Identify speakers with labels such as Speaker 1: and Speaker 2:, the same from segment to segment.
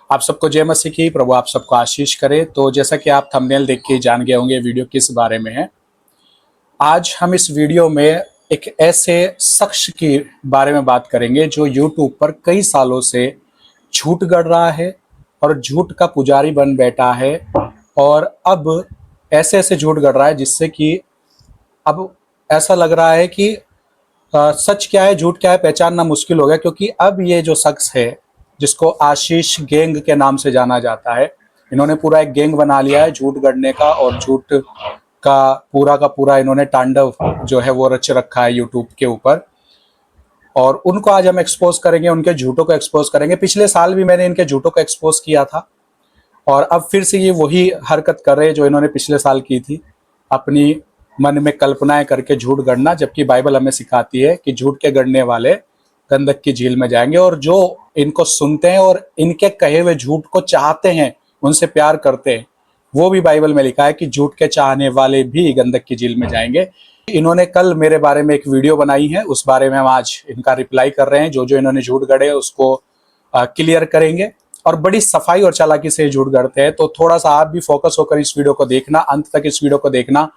Speaker 1: आप सबको जय मसीह की। प्रभु आप सबको आशीष करे। तो जैसा कि आप थंबनेल देख के जान गए होंगे वीडियो किस बारे में है। आज हम इस वीडियो में एक ऐसे शख्स के बारे में बात करेंगे जो यूट्यूब पर कई सालों से झूठ गढ़ रहा है और झूठ का पुजारी बन बैठा है, और अब ऐसे ऐसे झूठ गढ़ रहा है जिससे कि अब ऐसा लग रहा है कि सच क्या है झूठ क्या है पहचानना मुश्किल हो गया। क्योंकि अब ये जो शख्स है जिसको आशीष गैंग के नाम से जाना जाता है, इन्होंने पूरा एक गैंग बना लिया है झूठ गढ़ने का, और झूठ का पूरा इन्होंने तांडव जो है वो रच रखा है यूट्यूब के ऊपर। और उनको आज हम एक्सपोज करेंगे, उनके झूठों को एक्सपोज करेंगे। पिछले साल भी मैंने इनके झूठों को एक्सपोज किया था, और अब फिर से ये वही हरकत कर रहे हैं जो इन्होंने पिछले साल की थी, अपनी मन में कल्पनाएं करके झूठ गढ़ना। जबकि बाइबल हमें सिखाती है कि झूठ के गढ़ने वाले गंधक की झील में जाएंगे, और जो इनको सुनते हैं और इनके कहे हुए झूठ को चाहते हैं, उनसे प्यार करते हैं, वो भी बाइबल में लिखा है कि झूठ के चाहने वाले भी गंधक की झील में जाएंगे। इन्होंने कल मेरे बारे में एक वीडियो बनाई है, उस बारे में हम आज इनका रिप्लाई कर रहे हैं। जो जो इन्होंने झूठ गढ़े उसको क्लियर करेंगे, और बड़ी सफाई और चालाकी से झूठ गढ़ते हैं। तो थोड़ा सा आप भी फोकस होकर इस वीडियो को देखना, अंत तक इस वीडियो को देखना,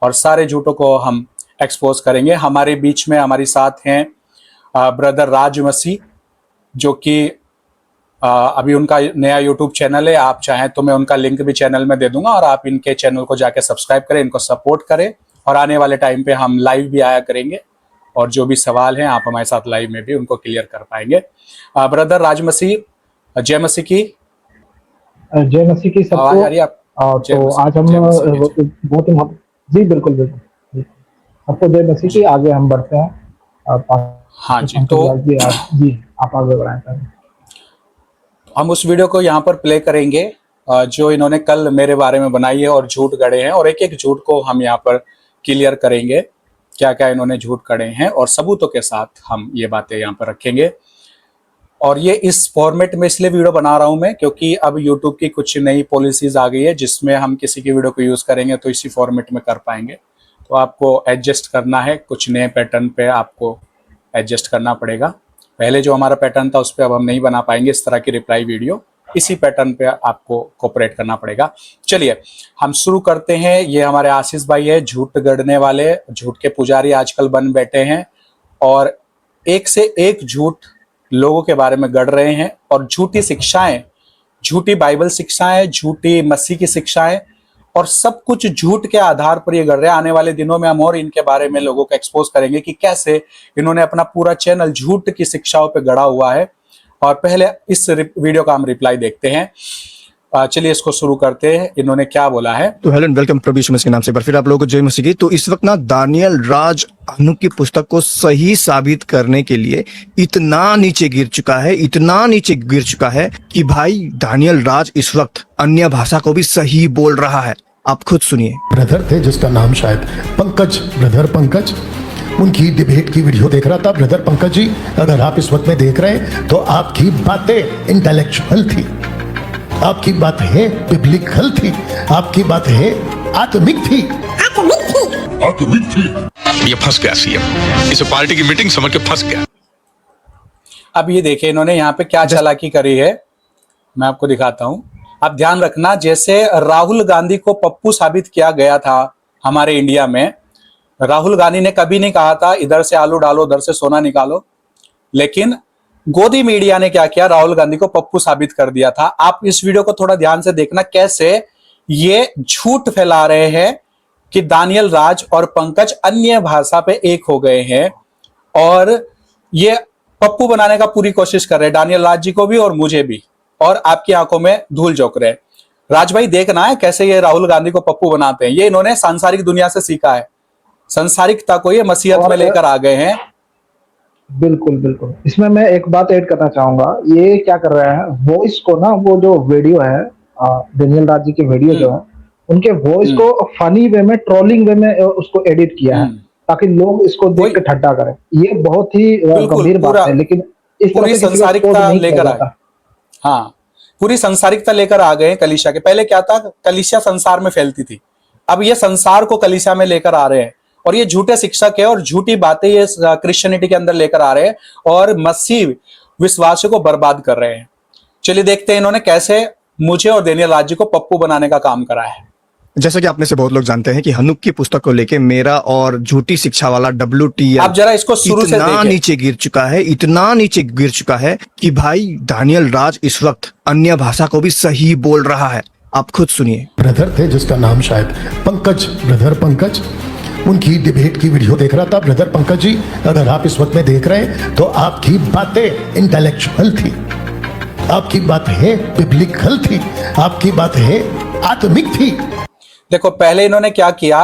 Speaker 1: और सारे झूठों को हम एक्सपोज करेंगे। हमारे बीच में हमारे साथ हैं ब्रदर राज मसीह, जो कि अभी उनका नया यूट्यूब चैनल है। आप चाहें तो मैं उनका लिंक भी चैनल में दे दूंगा, और आप इनके चैनल को जाके सब्सक्राइब करें, इनको सपोर्ट करें। और आने वाले टाइम पे हम लाइव भी आया करेंगे, और जो भी सवाल हैं आप हमारे साथ लाइव में भी उनको क्लियर कर पाएंगे। ब्रदर राज मसीह, जय मसीह की।
Speaker 2: जय मसीह की सबको।
Speaker 1: आवाज आ रही है आप?
Speaker 2: तो आज हम बहुत ही जी बिल्कुल बिल्कुल आपको जय मसीह की। आगे हम बढ़ते हैं।
Speaker 1: हाँ जी, तो
Speaker 2: जी आप आगे बढ़ाएं।
Speaker 1: हम उस वीडियो को यहाँ पर प्ले करेंगे जो इन्होंने कल मेरे बारे में बनाई है और झूठ गढ़े हैं, और एक एक झूठ को हम यहाँ पर क्लियर करेंगे, क्या क्या इन्होंने झूठ गढ़े हैं, और सबूतों के साथ हम ये बातें यहाँ पर रखेंगे। और ये इस फॉर्मेट में इसलिए वीडियो बना रहा हूँ मैं, क्योंकि अब यूट्यूब की कुछ नई पॉलिसीज आ गई है जिसमें हम किसी की वीडियो को यूज करेंगे तो इसी फॉर्मेट में कर पाएंगे। तो आपको एडजस्ट करना है, कुछ नए पैटर्न पे आपको एडजस्ट करना पड़ेगा। पहले जो हमारा पैटर्न था उस पर अब हम नहीं बना पाएंगे इस तरह की रिप्लाई वीडियो, इसी पैटर्न पे आपको कोऑपरेट करना पड़ेगा। चलिए हम शुरू करते हैं। ये हमारे आशीष भाई है, झूठ गढ़ने वाले, झूठ के पुजारी आजकल बन बैठे हैं, और एक से एक झूठ लोगों के बारे में गढ़ रहे हैं, और झूठी शिक्षाएं, झूठी बाइबल शिक्षाएं, झूठी मसीह की शिक्षाएं, और सब कुछ झूठ के आधार पर ये गढ़ रहे हैं। आने वाले दिनों में हम और इनके बारे में लोगों को एक्सपोज करेंगे कि कैसे इन्होंने अपना पूरा चैनल झूठ की शिक्षाओं पे गढ़ा हुआ है। और पहले इस वीडियो का हम रिप्लाई देखते हैं। चलिए इसको शुरू करते हैं, इन्होंने क्या बोला है।
Speaker 3: तो हेलो एंड वेलकम प्रभु यीशु मसीह के नाम से फिर आप लोगों को जय मसीह की। तो इस वक्त ना दानियल राज अनु की पुस्तक को सही साबित करने के लिए इतना नीचे गिर चुका है, इतना नीचे गिर चुका है कि भाई दानियल राज इस वक्त अन्य भाषा को भी सही बोल रहा है। आप खुद सुनिए।
Speaker 4: ब्रदर थे जिसका नाम शायद पंकज, ब्रदर पंकज, उनकी डिबेट की वीडियो देख रहा था। ब्रदर पंकज जी, अगर आप इस वक्त में देख रहे हैं तो आपकी बातें इंटेलेक्चुअल थी, आपकी बातें बिब्लिकल थी, आपकी बातें आत्मिक थी।
Speaker 5: ये फंस गया सीएम, इसे पार्टी की मीटिंग समझ के फंस गया।
Speaker 1: अब ये देखिए इन्होंने यहाँ पे क्या चालाकी करी है, मैं आपको दिखाता हूँ। आप ध्यान रखना, जैसे राहुल गांधी को पप्पू साबित किया गया था हमारे इंडिया में, राहुल गांधी ने कभी नहीं कहा था इधर से आलू डालो उधर से सोना निकालो, लेकिन गोदी मीडिया ने क्या किया, राहुल गांधी को पप्पू साबित कर दिया था। आप इस वीडियो को थोड़ा ध्यान से देखना, कैसे ये झूठ फैला रहे हैं कि दानियल राज और पंकज अन्य भाषा पे एक हो गए हैं, और ये पप्पू बनाने का पूरी कोशिश कर रहे हैं, दानियल राज जी को भी और मुझे भी, और आपकी आंखों में धूल झोंक रहे हैं। राज भाई देखना है कैसे ये राहुल गांधी को पप्पू बनाते हैं। ये इन्होंने सांसारिक दुनिया से सीखा है, संसारिकता को ये मसीहत में लेकर आ गए हैं।
Speaker 2: बिल्कुल बिल्कुल। इसमें मैं एक बात ऐड करना चाहूंगा, ये क्या कर रहे हैं, वॉइस को ना, वो जो वीडियो है दानियल राज जी के वीडियो जो है, उनके वॉइस को फनी वे में, ट्रोलिंग वे में उसको एडिट किया है ताकि लोग इसको देख के ठट्टा करें। ये बहुत ही गंभीर बात है, लेकिन इस तरह से
Speaker 1: संसारिकता लेकर आए। हाँ, पूरी संसारिकता लेकर आ गए कलीसिया के। पहले क्या था, कलीसिया संसार में फैलती थी, अब ये संसार को कलीसिया में लेकर आ रहे हैं, और ये झूठे शिक्षक है और झूठी बातें ये क्रिश्चियनिटी के अंदर लेकर आ रहे हैं, और मसीह विश्वासियों को बर्बाद कर रहे हैं। चलिए देखते हैं इन्होंने कैसे मुझे और डेनियल राज जी को पप्पू बनाने का काम करा है।
Speaker 3: जैसा कि आप में से बहुत लोग जानते हैं कि हनुक की पुस्तक को लेके मेरा और झूठी शिक्षा वाला WTL
Speaker 1: आप जरा इसको शुरू से
Speaker 3: इतना
Speaker 1: देखें।
Speaker 3: नीचे गिर चुका है, इतना नीचे गिर चुका है कि भाई दानियल राज इस वक्त अन्य भाषा को भी सही बोल रहा है। आप खुद सुनिए।
Speaker 4: ब्रदर थे जिसका नाम शायद पंकज, ब्रदर पंकज, उनकी डिबेट की वीडियो देख रहा था। ब्रदर पंकज जी, अगर आप इस वक्त में देख रहे हैं तो आपकी बातें इंटेलेक्चुअल थी, आपकी बातें बिब्लिकल थी, आपकी बातें आत्मिक थी।
Speaker 1: देखो पहले इन्होंने क्या किया,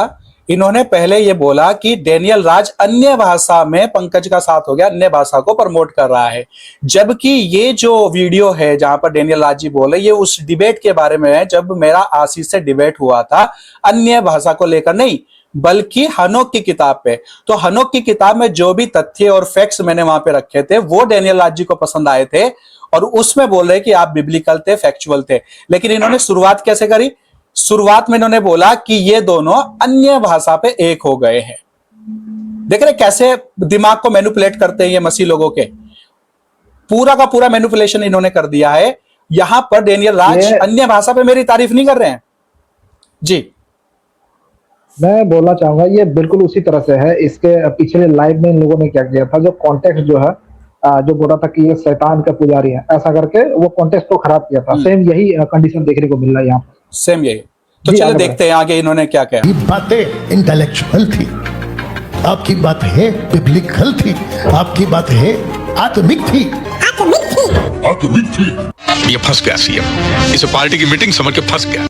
Speaker 1: इन्होंने पहले ये बोला कि डेनियल राज अन्य भाषा में पंकज का साथ हो गया, अन्य भाषा को प्रमोट कर रहा है। जबकि ये जो वीडियो है जहां पर डेनियल राज जी बोले, ये उस डिबेट के बारे में है जब मेरा आशीष से डिबेट हुआ था, अन्य भाषा को लेकर नहीं बल्कि हनोक की किताब पे। तो हनोक की किताब में जो भी तथ्य और फैक्ट्स मैंने वहां पे रखे थे वो डेनियल राज जी को पसंद आए थे और उसमें बोल रहे कि आप बिब्लिकल थे, फैक्चुअल थे। लेकिन इन्होंने शुरुआत कैसे करी, शुरुआत में इन्होंने बोला कि ये दोनों अन्य भाषा पे एक हो गए हैं। देख रहे कैसे दिमाग को मैनिपुलेट करते हैं ये मसीह लोगों के, पूरा का पूरा मैनिपुलेशन इन्होंने कर दिया है। यहां पर डेनियल राज अन्य भाषा पे मेरी तारीफ नहीं कर रहे हैं जी।
Speaker 2: मैं बोलना चाहूंगा ये बिल्कुल उसी तरह से है। इसके पिछले लाइव में इन लोगों ने क्या किया था, जो कॉन्टेक्स्ट जो है जो बोला था कि ये शैतान का पुजारी है, ऐसा करके वो कॉन्टेक्स्ट को खराब किया था। सेम यही कंडीशन देखने को मिल रहा है यहाँ पर,
Speaker 1: सेम यही। तो
Speaker 2: जी,
Speaker 1: चलो
Speaker 2: आगे
Speaker 1: देखते हैं आगे इन्होंने क्या किया।
Speaker 4: आपकी बातें इंटेलेक्चुअल थी, आपकी बातें बिब्लिकल थी, आपकी बातें आत्मिक थी।
Speaker 5: ये फंस गया सीएम, इसे पार्टी की मीटिंग समझ के फंस गया।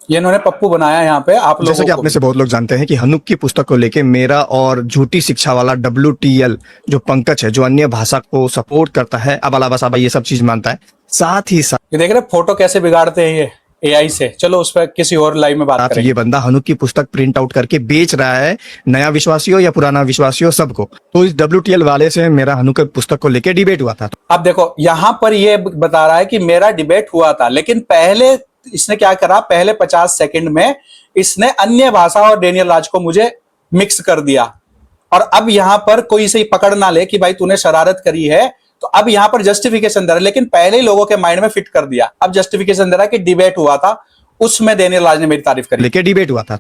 Speaker 1: ये इन्होंने पप्पू बनाया यहाँ पे आप
Speaker 3: जैसा कि
Speaker 1: लोगों
Speaker 3: आप
Speaker 1: को।
Speaker 3: में से बहुत लोग जानते हैं कि हनुक की पुस्तक को लेके मेरा और झूठी शिक्षा वाला WTL जो पंकज है, जो अन्य भाषा को सपोर्ट करता है, अबाला बसाबा ये सब चीज मानता है, साथ ही साथ
Speaker 1: ये देख रहे फोटो कैसे बिगाड़ते हैं ये AI से। चलो उस पर किसी और लाइव में बात करेंगे।
Speaker 3: ये बंदा हनुक की पुस्तक प्रिंट आउट करके बेच रहा है, नया विश्वासी हो या पुराना विश्वासी हो सबको। तो इस WTL वाले से मेरा हनुक की पुस्तक को लेके डिबेट हुआ था।
Speaker 1: अब देखो यहां पर ये बता रहा है कि मेरा डिबेट हुआ था, लेकिन पहले इसने क्या करा, पहले 50 सेकंड में इसने अन्य भाषा और डेनियल राज को मुझे मिक्स कर दिया। और अब यहां पर कोई से पकड़ ना ले कि भाई तूने शरारत करी है, तो अब यहां पर जस्टिफिकेशन दे रहा है, लेकिन पहले ही लोगों के माइंड में फिट कर दिया। अब जस्टिफिकेशन दे रहा है कि डिबेट हुआ था, उसमें डेनियल राज ने मेरी तारीफ करी,
Speaker 3: लेके डिबेट हुआ था।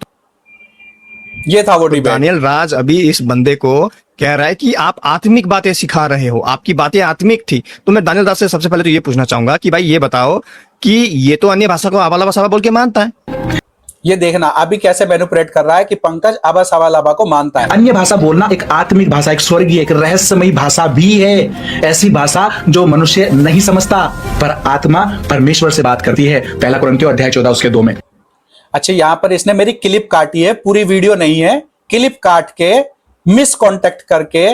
Speaker 1: ये था वो डिबेट।
Speaker 3: दानियल राज अभी इस बंदे को कह रहा है कि आप आत्मिक बातें सिखा रहे हो, आपकी बातें आत्मिक थी। तो मैं दानियल राज से सबसे पहले तो ये पूछना चाहूंगा कि भाई ये बताओ कि ये तो अन्य भाषा को आबाला बसाबा बोल के मानता है।
Speaker 1: ये देखना अभी कैसे मैनिपुलेट कर रहा है कि पंकज अबा सवालाबा को मानता है।
Speaker 6: अन्य भाषा बोलना एक आत्मिक भाषा, एक स्वर्गीय, एक रहस्यमयी भाषा भी है। ऐसी भाषा जो मनुष्य नहीं समझता, पर आत्मा परमेश्वर से बात करती है। पहला कुरिन्थियों अध्याय 14 उसके 2 में।
Speaker 1: अच्छा यहाँ पर इसने मेरी क्लिप काटी है, पूरी वीडियो नहीं है, क्लिप काट के मिस कॉन्टेक्ट करके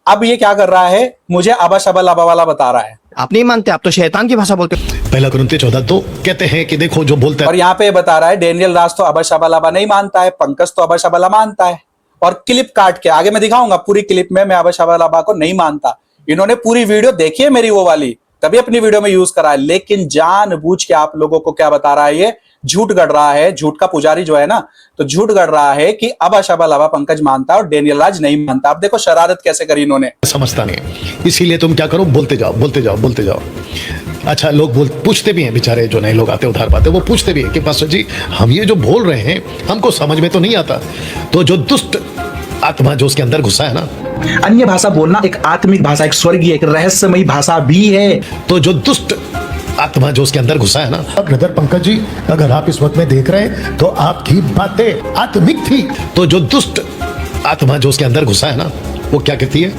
Speaker 1: अब ये क्या कर रहा है, मुझे अबा शबा लाबा वाला बता रहा है।
Speaker 3: आप नहीं मानते, आप तो शैतान की भाषा बोलते हो।
Speaker 4: पहला कुरिन्थियों 14:2 कहते हैं कि देखो जो बोलता
Speaker 1: और
Speaker 4: है,
Speaker 1: यहाँ पे बता रहा है डेनियल राज तो अबा शबा लाबा नहीं मानता है, पंकज तो अबा शबा लाबा मानता है। और क्लिप काट के आगे मैं दिखाऊंगा, पूरी क्लिप में मैं अबा शबा लाबा को नहीं मानता। इन्होंने पूरी वीडियो देखी है मेरी वो वाली, तभी अपनी वीडियो में यूज करा है। लेकिन जानबूझ के आप लोगों को क्या बता रहा है, ये झूठ गढ़ रहा है। झूठ का पुजारी जो है ना, तो झूठ गढ़ रहा है कि अबा शबा लाबा पंकज मानता है और डेनियल राज नहीं मानता। अब देखो शरारत कैसे करी इन्होंने।
Speaker 4: समझता नहीं, इसीलिए तुम क्या करो, बोलते जाओ बोलते जाओ बोलते जाओ। अच्छा, लोग पूछते भी हैं, बेचारे जो नए लोग आते उधार पाते, वो पूछते भी हैं कि पास्टर जी हम ये जो बोल रहे हैं हमको समझ में तो नहीं आता। तो जो दुष्ट आत्मा जो उसके अंदर घुसा है ना,
Speaker 6: अन्य भाषा बोलना एक आत्मिक भाषा, एक स्वर्गीय, एक रहस्यमयी भाषा भी है।
Speaker 4: तो जो दुष्ट आत्मा जो उसके अंदर घुसा है ना, ब्रदर पंकज जी अगर आप इस वक्त में देख रहे हैं तो आपकी बातें आत्मिक थी। तो जो दुष्ट आत्मा जो उसके अंदर घुसा है ना, वो क्या कहती है,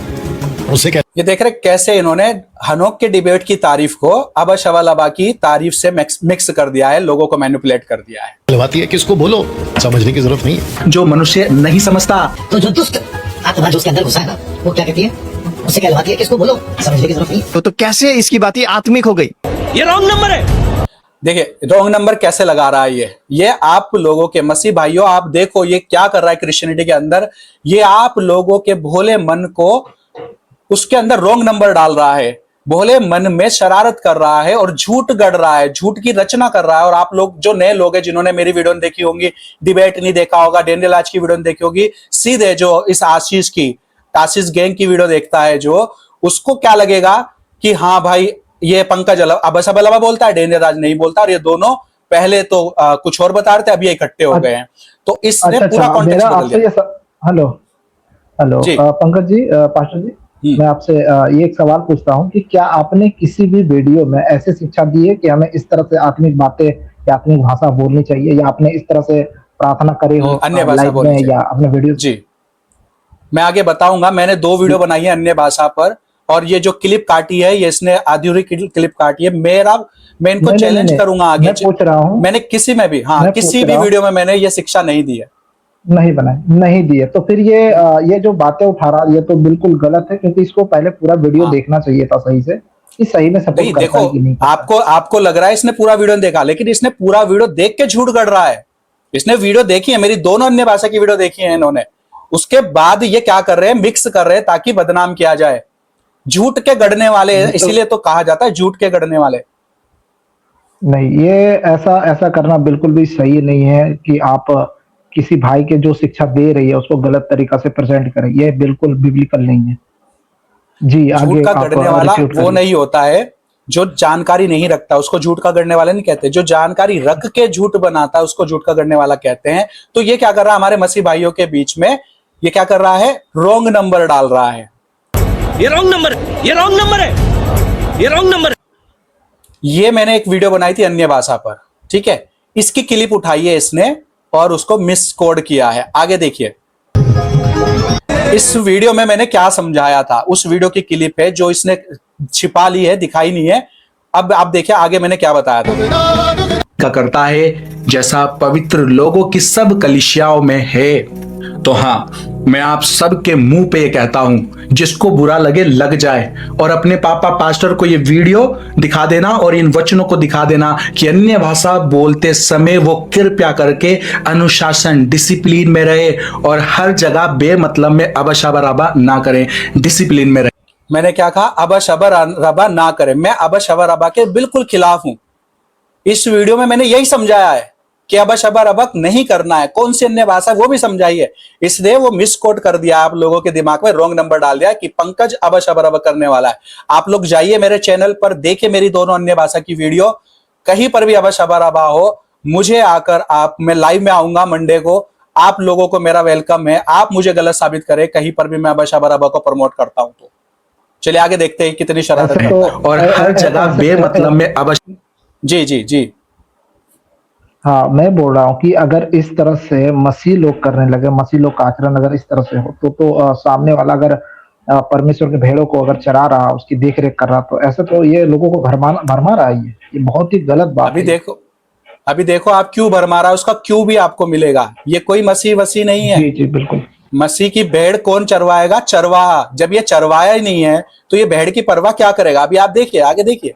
Speaker 4: उसे क्या,
Speaker 1: ये देख रहे कैसे इन्होंने हनोक के डिबेट की तारीफ को अबा शबा लाबा की तारीफ से मिक्स कर दिया है, लोगों को मैनिपुलेट कर दिया है।
Speaker 4: कहलवाती है, किसको बोलो, समझने की जरूरत नहीं है।
Speaker 6: जो मनुष्य नहीं समझता,
Speaker 7: तो जो दुष्ट आत्मा जो उसके अंदर घुसा है ना, वो क्या कहती है, उसे कहलवाती है, किसको बोलो, समझने की जरूरत नहीं।
Speaker 3: तो कैसे इसकी बातें आत्मिक हो गई?
Speaker 6: ये रॉन्ग नंबर है।
Speaker 1: देखिए रॉन्ग नंबर कैसे लगा रहा है ये आप लोगों के मसीह भाइयों, आप देखो ये क्या कर रहा है क्रिश्चियनिटी के अंदर। ये आप लोगों के भोले मन को उसके अंदर रॉन्ग नंबर डाल रहा है, भोले मन में शरारत कर रहा है और झूठ गढ़ रहा है, झूठ की रचना कर रहा है। और आप लोग जो नए लोग हैं जिन्होंने मेरी वीडियो नहीं देखी होंगी, डिबेट नहीं देखा होगा, डेनियल राज की वीडियो नहीं देखी होगी, सीधे जो इस आशीष गैंग की वीडियो देखता है जो, उसको क्या लगेगा कि हाँ भाई ये पंकज अबसबलवा बोलता है, डेनियल राज नहीं बोलता, और ये दोनों पहले तो कुछ और बता रहे थे, अभी ये इकट्ठे हो गए हैं। तो इसने पूरा कॉन्टेक्स्ट बदल दिया।
Speaker 2: हेलो हेलो
Speaker 1: जी।
Speaker 2: पंकज जी, पास्टर जी, मैं आपसे ये एक सवाल पूछता हूँ कि क्या आपने किसी भी वीडियो में ऐसे शिक्षा दी है कि हमें इस तरह से आत्मिक बातें या आत्मिक भाषा बोलनी चाहिए, या आपने इस तरह से प्रार्थना करी हो
Speaker 1: अन्य भाषा
Speaker 2: लाइव
Speaker 1: बोलनी
Speaker 2: में
Speaker 1: चाहिए।
Speaker 2: या अपने वीडियो?
Speaker 1: जी, मैं आगे बताऊंगा। मैंने 2 वीडियो बनाई है अन्य भाषा पर, और ये जो क्लिप काटी है, ये इसने आधी क्लिप काटी है। मैं इनको
Speaker 2: नहीं,
Speaker 1: चैलेंज
Speaker 2: नहीं,
Speaker 1: करूंगा आगे।
Speaker 2: मैं पूछ रहा हूँ,
Speaker 1: मैंने किसी में भी, हाँ,
Speaker 2: मैं
Speaker 1: किसी
Speaker 2: पूछ
Speaker 1: भी
Speaker 2: रहा हूँ,
Speaker 1: वीडियो में मैंने ये शिक्षा नहीं दी है।
Speaker 2: नहीं बनाए, नहीं दिए, तो फिर ये जो बातें उठा रहा, ये तो बिल्कुल गलत है, क्योंकि इसको पहले पूरा वीडियो
Speaker 1: हाँ,
Speaker 2: देखना चाहिए था सही से, कि सही में
Speaker 1: नहीं
Speaker 2: सपोर्ट करता
Speaker 1: देखो,
Speaker 2: है कि नहीं करता है।
Speaker 1: आपको लग रहा है इसने पूरा वीडियो देखा, लेकिन इसने पूरा वीडियो देख के झूठ गढ़ रहा है। इसने वीडियो देखी है, मेरी दोनों अन्य भाषा की वीडियो देखी है इन्होंने। उसके बाद ये क्या कर रहे हैं, मिक्स कर रहे हैं ताकि बदनाम किया जाए। झूठ के गढ़ने वाले हैं, इसीलिए तो कहा जाता है झूठ के गढ़ने वाले।
Speaker 2: नहीं, ये ऐसा ऐसा करना बिल्कुल भी सही नहीं है कि आप किसी भाई के जो शिक्षा दे रही है उसको गलत तरीका से प्रेजेंट करें, ये बिल्कुल बिब्लिकल नहीं है। जी,
Speaker 1: झूठ
Speaker 2: आगे
Speaker 1: का
Speaker 2: आप
Speaker 1: गढ़ने वाला
Speaker 2: रिफ्यूट
Speaker 1: वो
Speaker 2: करिए।
Speaker 1: नहीं होता है जो जानकारी नहीं रखता, उसको झूठ का गढ़ने वाला नहीं कहते। जो जानकारी रख के झूठ बनाता है उसको झूठ का गढ़ने वाला कहते हैं। तो ये क्या कर रहा है हमारे मसीह भाइयों के बीच में, ये क्या कर रहा है, रॉन्ग नंबर डाल रहा है।
Speaker 8: ये रॉन्ग नंबर है, ये रॉन्ग नंबर है, ये रॉन्ग नंबर है।
Speaker 1: ये मैंने एक वीडियो बनाई थी अन्य भाषा पर, ठीक है, इसकी क्लिप उठाई है इसने और उसको मिस कोड किया है। आगे देखिए, इस वीडियो में मैंने क्या समझाया था, उस वीडियो की क्लिप है जो इसने छिपा ली है, दिखाई नहीं है। अब आप देखिए आगे मैंने क्या बताया था।
Speaker 6: का करता है जैसा पवित्र लोगों की सब कलीसियाओं में है। तो हाँ, मैं आप सबके मुंह पे ये कहता हूं, जिसको बुरा लगे लग जाए, और अपने पापा पास्टर को ये वीडियो दिखा देना और इन वचनों को दिखा देना कि अन्य भाषा बोलते समय वो कृपया करके अनुशासन डिसिप्लिन में रहे और हर जगह बेमतलब में अबशबराबा ना करें, डिसिप्लिन में रहे।
Speaker 1: मैंने क्या कहा, अबशबराबा ना करें। मैं अबशबराबा के बिल्कुल खिलाफ हूं। इस वीडियो में मैंने यही समझाया है कि अबशबराबा नहीं करना है। कौन सी अन्य भाषा वो भी समझाई है, इसलिए वो मिस कोड कर दिया, आप लोगों के दिमाग में रॉन्ग नंबर डाल दिया कि पंकज अबशबराबा करने वाला है। आप लोग जाइए मेरे चैनल पर, देखिए मेरी दोनों अन्य भाषा की वीडियो, कहीं पर भी अबशबराबा हो, मुझे आकर मैं लाइव में आऊंगा मंडे को, आप लोगों को मेरा वेलकम है। आप मुझे गलत साबित करें कहीं पर भी मैं अबशबराबा को प्रमोट करता हूं तो। चलिए आगे देखते हैं कितनी शरारत है।
Speaker 6: और हर जगह बेमतलब में
Speaker 1: जी
Speaker 2: हाँ, मैं बोल रहा हूँ कि अगर इस तरह से मसीह लोग करने लगे, मसीह लोग का आचरण अगर इस तरह से हो तो सामने वाला अगर परमेश्वर के भेड़ों को अगर चरा रहा, उसकी देख रेख कर रहा, तो ऐसे तो ये लोगों को भरमा रहा है। ये बहुत ही गलत बात है।
Speaker 1: अभी देखो आप क्यों भरमा रहा है, उसका क्यों भी आपको मिलेगा। ये कोई मसीह वसीह नहीं है।
Speaker 2: जी जी बिल्कुल।
Speaker 1: मसीह की भेड़ कौन चरवाएगा, चरवाहा। जब ये चरवाया ही नहीं है तो ये भेड़ की परवाह क्या करेगा। अभी आप देखिए, आगे देखिए,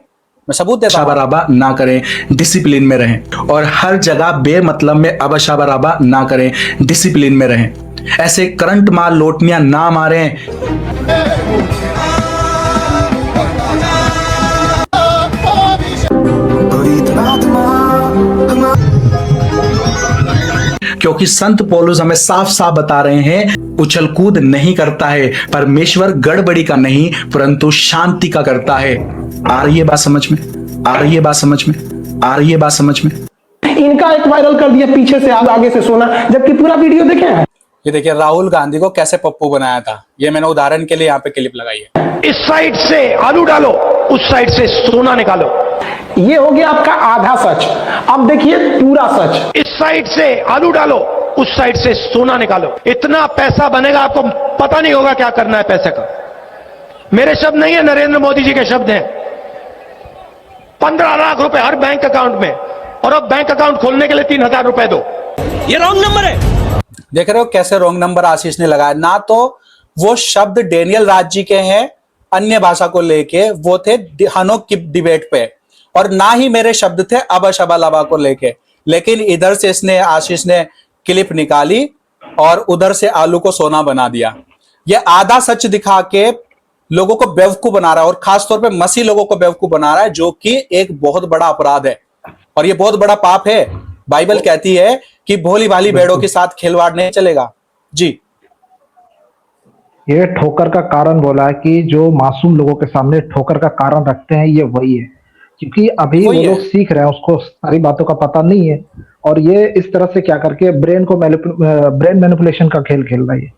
Speaker 1: मैं सबूत देता हूं।
Speaker 6: अबशबराबा ना करें, डिसिप्लिन में रहें, और हर जगह बेमतलब में अबशबराबा ना करें, डिसिप्लिन में रहें। ऐसे करंट मार लोटनियां ना मारें। क्योंकि संत पौलुस हमें साफ साफ बता रहे हैं, उछल कूद नहीं करता है परमेश्वर, गड़बड़ी का नहीं परंतु शांति का करता है। आ रही है बात समझ में, आ रही है बात समझ में, आ रही है बात समझ में।
Speaker 9: इनका एक वायरल कर दिया पीछे से आगे से सोना, जबकि पूरा वीडियो देखे हैं।
Speaker 1: ये देखिए राहुल गांधी को कैसे पप्पू बनाया था, ये मैंने उदाहरण के लिए यहाँ पे क्लिप लगाई है।
Speaker 10: इस साइड से आलू डालो, उस साइड से सोना निकालो।
Speaker 9: ये हो गया आपका आधा सच। अब देखिए पूरा सच।
Speaker 10: इस साइड से आलू डालो, उस साइड से सोना निकालो। इतना पैसा बनेगा, आपको पता नहीं होगा क्या करना है पैसे का। मेरे शब्द नहीं है, नरेंद्र मोदी जी के शब्द हैं। 15 लाख रुपए हर बैंक अकाउंट में, और अब बैंक अकाउंट खोलने के लिए 3000 रुपए दो।
Speaker 8: ये रॉन्ग नंबर है।
Speaker 1: देख रहे हो कैसे रॉन्ग नंबर आशीष ने लगाया। ना तो वो शब्द डेनियल राज जी के हैं अन्य भाषा को लेके, वो थे हनोक की डिबेट पे, और ना ही मेरे शब्द थे अबशबराबा को लेके। लेकिन इधर से इसने आशीष ने क्लिप निकाली और उधर से आलू को सोना बना दिया। ये आधा सच दिखा के लोगों को बेवकूफ बना रहा है, और खासतौर पे मसीह लोगों को बेवकूफ बना रहा है, जो कि एक बहुत बड़ा अपराध है और ये बहुत बड़ा पाप है। बाइबल कहती है कि भोली भाली भेड़ों के साथ खिलवाड़ नहीं चलेगा। जी
Speaker 2: ये ठोकर का कारण बोला है कि जो मासूम लोगों के सामने ठोकर का कारण रखते हैं ये वही है, क्योंकि अभी वो
Speaker 1: वही है।
Speaker 2: लोग सीख रहे हैं, उसको सारी बातों का पता नहीं है, और ये इस तरह से क्या करके ब्रेन मैनिपुलेशन का खेल खेल रहा है, ये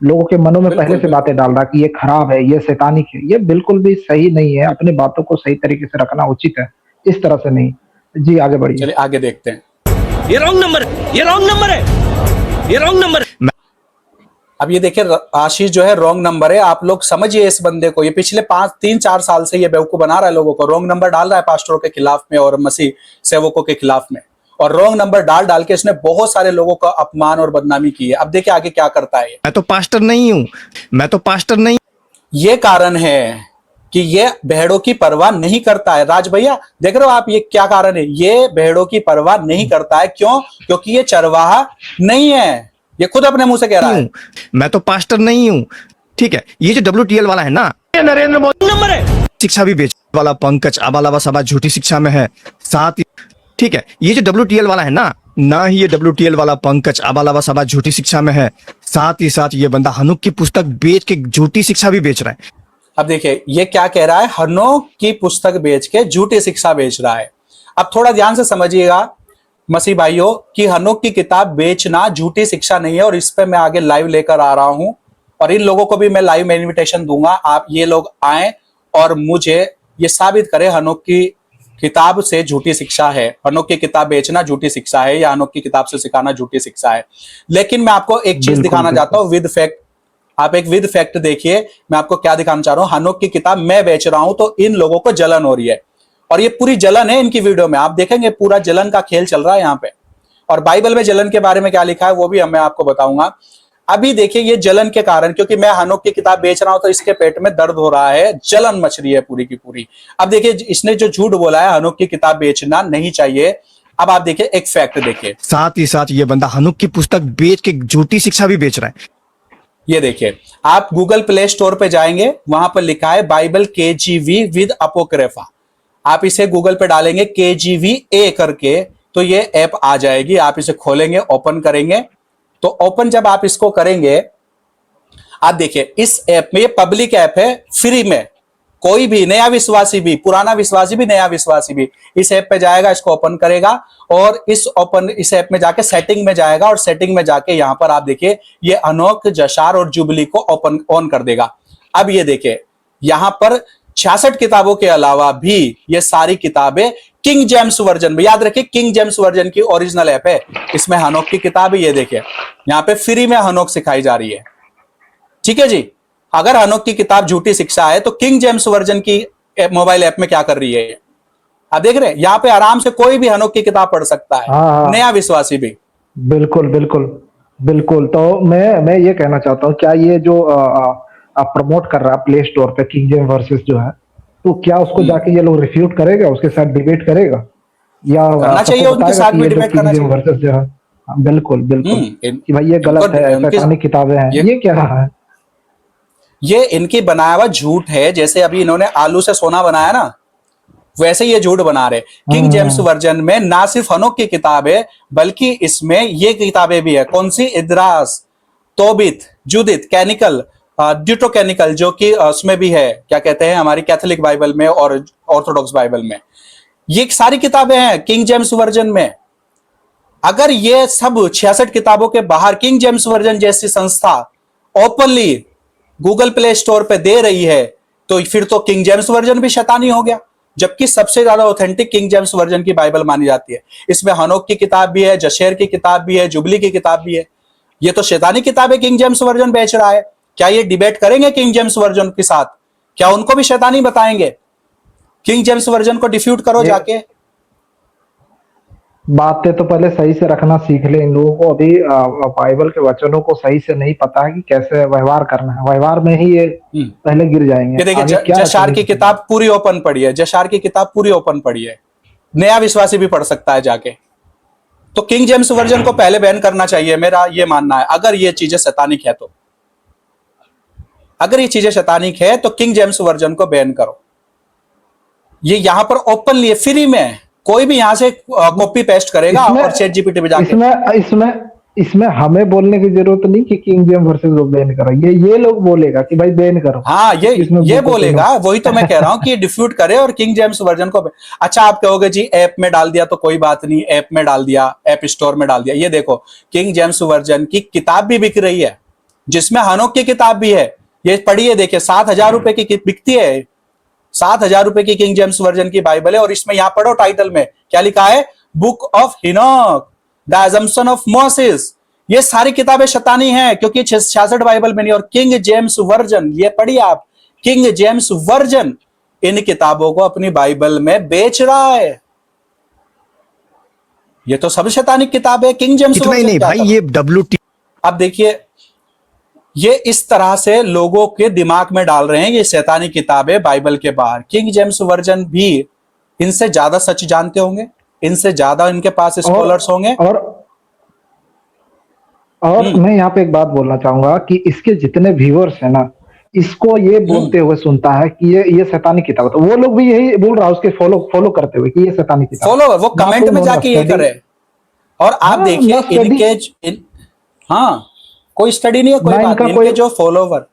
Speaker 2: लोगों के मनों में
Speaker 1: बिल्कुल,
Speaker 2: पहले से
Speaker 1: बिल्कुल।
Speaker 2: बातें डाल रहा है कि ये खराब है, ये शैतानिक है। ये बिल्कुल भी सही नहीं है, अपनी बातों को सही तरीके से रखना उचित है, इस तरह से नहीं। जी आगे बढ़िए।
Speaker 1: चलिए आगे देखते हैं।
Speaker 8: ये रॉन्ग नंबर है, ये रॉन्ग नंबर है, ये रॉन्ग नंबर है।
Speaker 1: अब ये देखिए आशीष जो है रॉन्ग नंबर है। आप लोग समझिए इस बंदे को, ये पिछले 3-4 साल से ये बेवकूफ बना रहा है लोगों को, रॉन्ग नंबर डाल रहा है पास्टरों के खिलाफ में और मसीह सेवकों के खिलाफ में, और रॉन्ग नंबर डाल डाल के इसने बहुत सारे लोगों का अपमान और बदनामी की है। अब देखिए आगे क्या करता है।
Speaker 3: मैं तो पास्टर नहीं हूं, मैं तो पास्टर नहीं।
Speaker 1: ये कारण है कि ये भेड़ों की परवाह नहीं करता है। राज भैया देख रहे हो आप, ये क्या कारण है? ये भेड़ों की परवाह नहीं करता है। क्यों? क्योंकि ये चरवाहा नहीं है। ये खुद अपने मुंह से कह रहा है।
Speaker 3: मैं तो पास्टर नहीं हूं। ठीक है, ये जो WTL वाला है ना,
Speaker 10: ये नरेंद्र मोदी
Speaker 8: नंबर है।
Speaker 3: शिक्षा भी बेच वाला पंकज आबालाबा सभा झूठी शिक्षा में है, साथ ही ठीक है, ये जो WTL वाला है ना ही ये WTL वाला पंकज आबालाबा सभा झूठी शिक्षा में है, साथ ही साथ ये बंदा हनुक की पुस्तक बेच के झूठी शिक्षा भी बेच रहा है।
Speaker 1: अब देखिए ये क्या कह रहा है, हनोक की पुस्तक बेच के झूठी शिक्षा बेच रहा है। अब थोड़ा ध्यान से समझिएगा मसीह भाइयों कि हनोक की किताब बेचना झूठी शिक्षा नहीं है, और इस पे मैं आगे लाइव लेकर आ रहा हूं, और इन लोगों को भी मैं लाइव में इन्विटेशन दूंगा। आप ये लोग आए और मुझे ये साबित करें हनोक की किताब से झूठी शिक्षा है, हनोक की किताब बेचना झूठी शिक्षा है, या हनोक की किताब से सिखाना झूठी शिक्षा है। लेकिन मैं आपको एक चीज दिखाना चाहता हूं विद फैक्ट। आप एक विद फैक्ट देखिए, मैं आपको क्या दिखाना चाह रहा हूं। हनोक की किताब मैं बेच रहा हूं तो इन लोगों को जलन हो रही है, और ये पूरी जलन है इनकी वीडियो में। आप देखेंगे पूरा जलन का खेल चल रहा है यहाँ पे, और बाइबल में जलन के बारे में क्या लिखा है वो भी मैं आपको बताऊंगा। अभी देखिए ये जलन के कारण, क्योंकि मैं हनोक की किताब बेच रहा हूं तो इसके पेट में दर्द हो रहा है, जलन मच रही है पूरी की पूरी। अब देखिए इसने जो झूठ बोला है हनोक की किताब बेचना नहीं चाहिए, अब आप देखिए एक फैक्ट देखिए।
Speaker 3: साथ ही साथ ये बंदा हनुक की पुस्तक बेच के झूठी शिक्षा भी बेच रहा है।
Speaker 1: ये देखिए आप गूगल प्ले स्टोर पे जाएंगे, वहां पर लिखा है बाइबल KJV विद अपोक्रिफा। आप इसे गूगल पे डालेंगे KJVA करके तो ये ऐप आ जाएगी। आप इसे खोलेंगे, ओपन करेंगे, तो ओपन जब आप इसको करेंगे, आप देखिए इस ऐप में, ये पब्लिक ऐप है, फ्री में, कोई भी नया विश्वासी भी, पुराना विश्वासी भी, नया विश्वासी भी इस ऐप पे जाएगा, इसको ओपन करेगा, और इस ऐप में जाके सेटिंग में जाएगा, और सेटिंग में जाके यहां पर आप देखिए ये हनोक, जशार और जुबली को ऑन कर देगा। अब ये देखिए यहां पर 66 किताबों के अलावा भी ये सारी किताबें किंग जेम्स वर्जन में, याद रखिए किंग जेम्स वर्जन की ओरिजिनल ऐप है, इसमें हनोक की किताब है। ये देखिए यहां पे फ्री में हनोक सिखाई जा रही है। ठीक है जी, अगर हनोक की किताब झूठी शिक्षा है तो किंग जेम्स वर्जन की मोबाइल ऐप में क्या कर रही है? आप देख रहे हैं यहाँ पे आराम से कोई भी हनोक की किताब पढ़ सकता है,
Speaker 2: हाँ।
Speaker 1: नया विश्वासी भी।
Speaker 2: बिल्कुल बिल्कुल बिल्कुल। तो मैं ये कहना चाहता हूँ, क्या ये जो प्रमोट कर रहा है प्ले स्टोर पे किंग जेम्स वर्सेस जो है, तो क्या उसको जाके ये लोग रिफ्यूट करेगा, उसके साथ डिबेट करेगा, या
Speaker 1: करना चाहिए, उनके साथ भी डिबेट करना चाहिए।
Speaker 2: वर्सेस जो है, बिल्कुल बिल्कुल कि भाई ये गलत है,
Speaker 1: इनकी-
Speaker 2: शैतानिक किताबें हैं, ये क्या है?
Speaker 1: ये इनकी बनाया हुआ झूठ है। जैसे अभी इन्होंने आलू से सोना बनाया ना, वैसे ये झूठ बना रहे। किंग जेम्स वर्जन में ना सिर्फ हनोक की किताब है, बल्कि इसमें ये किताबें भी है। कौन सी? इद्रास, तोबित, जुदित, कैनिकल, ड्यूटोकैनिकल, जो कि उसमें भी है, क्या कहते हैं, हमारी कैथोलिक बाइबल में और ऑर्थोडॉक्स बाइबल में। ये सारी किताबें हैं किंग जेम्स वर्जन में। अगर ये सब 66 किताबों के बाहर किंग जेम्स वर्जन जैसी संस्था ओपनली गूगल प्ले स्टोर पे दे रही है, तो फिर तो किंग जेम्स वर्जन भी शैतानी हो गया, जबकि सबसे ज्यादा ऑथेंटिक किंग जेम्स वर्जन की बाइबल मानी जाती है। इसमें हनोक की किताब भी है, जशेर की किताब भी है, जुबली की किताब भी है। ये तो शैतानी किताबें किंग जेम्स वर्जन बेच रहा है। क्या ये डिबेट करेंगे किंग जेम्स वर्जन के साथ? क्या उनको भी शैतानी बताएंगे? किंग जेम्स वर्जन को डिफ्यूट करो जाके।
Speaker 2: बातें तो पहले सही से रखना सीख ले। इन लोगों को अभी बाइबल के वचनों को सही से नहीं पता है कि कैसे व्यवहार करना है, व्यवहार में ही ये पहले गिर जाएंगे।
Speaker 1: ये देखिए जशार की किताब पूरी ओपन पड़ी है, जशार की किताब पूरी ओपन पड़ी है, नया विश्वासी भी पढ़ सकता है जाके। तो किंग जेम्स वर्जन को पहले बैन करना चाहिए, मेरा ये मानना है। अगर ये चीजें शैतानिक है तो, अगर ये चीजें शैतानिक है तो किंग जेम्स वर्जन को बैन करो। ये यहां पर ओपनली है, फ्री में, कोई भी यहां से कॉपी पेस्ट करेगा और चैट जीपीटी पे जाके।
Speaker 2: इसमें हमें बोलने की जरूरत नहीं कि किंग जेम्स वर्सेस वो बैन करो, ये लोग बोलेगा कि भाई बैन करो।
Speaker 1: हाँ,
Speaker 2: इसमें
Speaker 1: ये
Speaker 2: बुक ऑफ
Speaker 1: बोलेगा, वही तो मैं कह रहा हूँ कि डिफ्यूट करे और किंग जेम्स वर्जन को। अच्छा, आप कहोगे जी ऐप में डाल दिया तो कोई बात नहीं, ऐप में डाल दिया, ऐप स्टोर में डाल दिया। ये देखो, किंग जेम्स वर्जन की किताब भी बिक रही है, जिसमें हनोक की किताब भी है। ये पढ़िए, देखिए, 7,000 रुपए की बिकती है। 7,000 रुपए की किंग जेम्स वर्जन की बाइबल है, और इसमें यहां पढ़ो टाइटल में क्या लिखा है, book of Enoch, the assumption of Moses. ये सारी किताबें शैतानी हैं, क्योंकि 66 बाइबल में नहीं। और किंग जेम्स वर्जन, ये पढ़िए आप, किंग जेम्स वर्जन इन किताबों को अपनी बाइबल में बेच रहा है। ये तो सब शैतानी किताब है। किंग जेम्स
Speaker 3: इतना ही नहीं भाई, ये WT
Speaker 1: अब देखिए, ये इस तरह से लोगों के दिमाग में डाल रहे हैं ये शैतानी किताबें बाइबल के बाहर। किंग जेम्स वर्जन भी इनसे ज्यादा सच जानते होंगे, इनसे ज्यादा इनके पास स्कॉलर्स होंगे।
Speaker 2: और मैं यहाँ पे एक बात बोलना चाहूंगा कि इसके जितने व्यूअर्स है ना, इसको ये बोलते हुए सुनता है कि ये शैतानी किताब है, तो वो लोग भी यही बोल रहा है उसके फॉलो करते हुए कि ये शैतानी किताब।
Speaker 1: फॉलो, वो कमेंट में जाके ये करे। और आप देखिए इनके हाँ, कोई स्टडी नहीं है, कोई बात नहीं, इनके जो फॉलोवर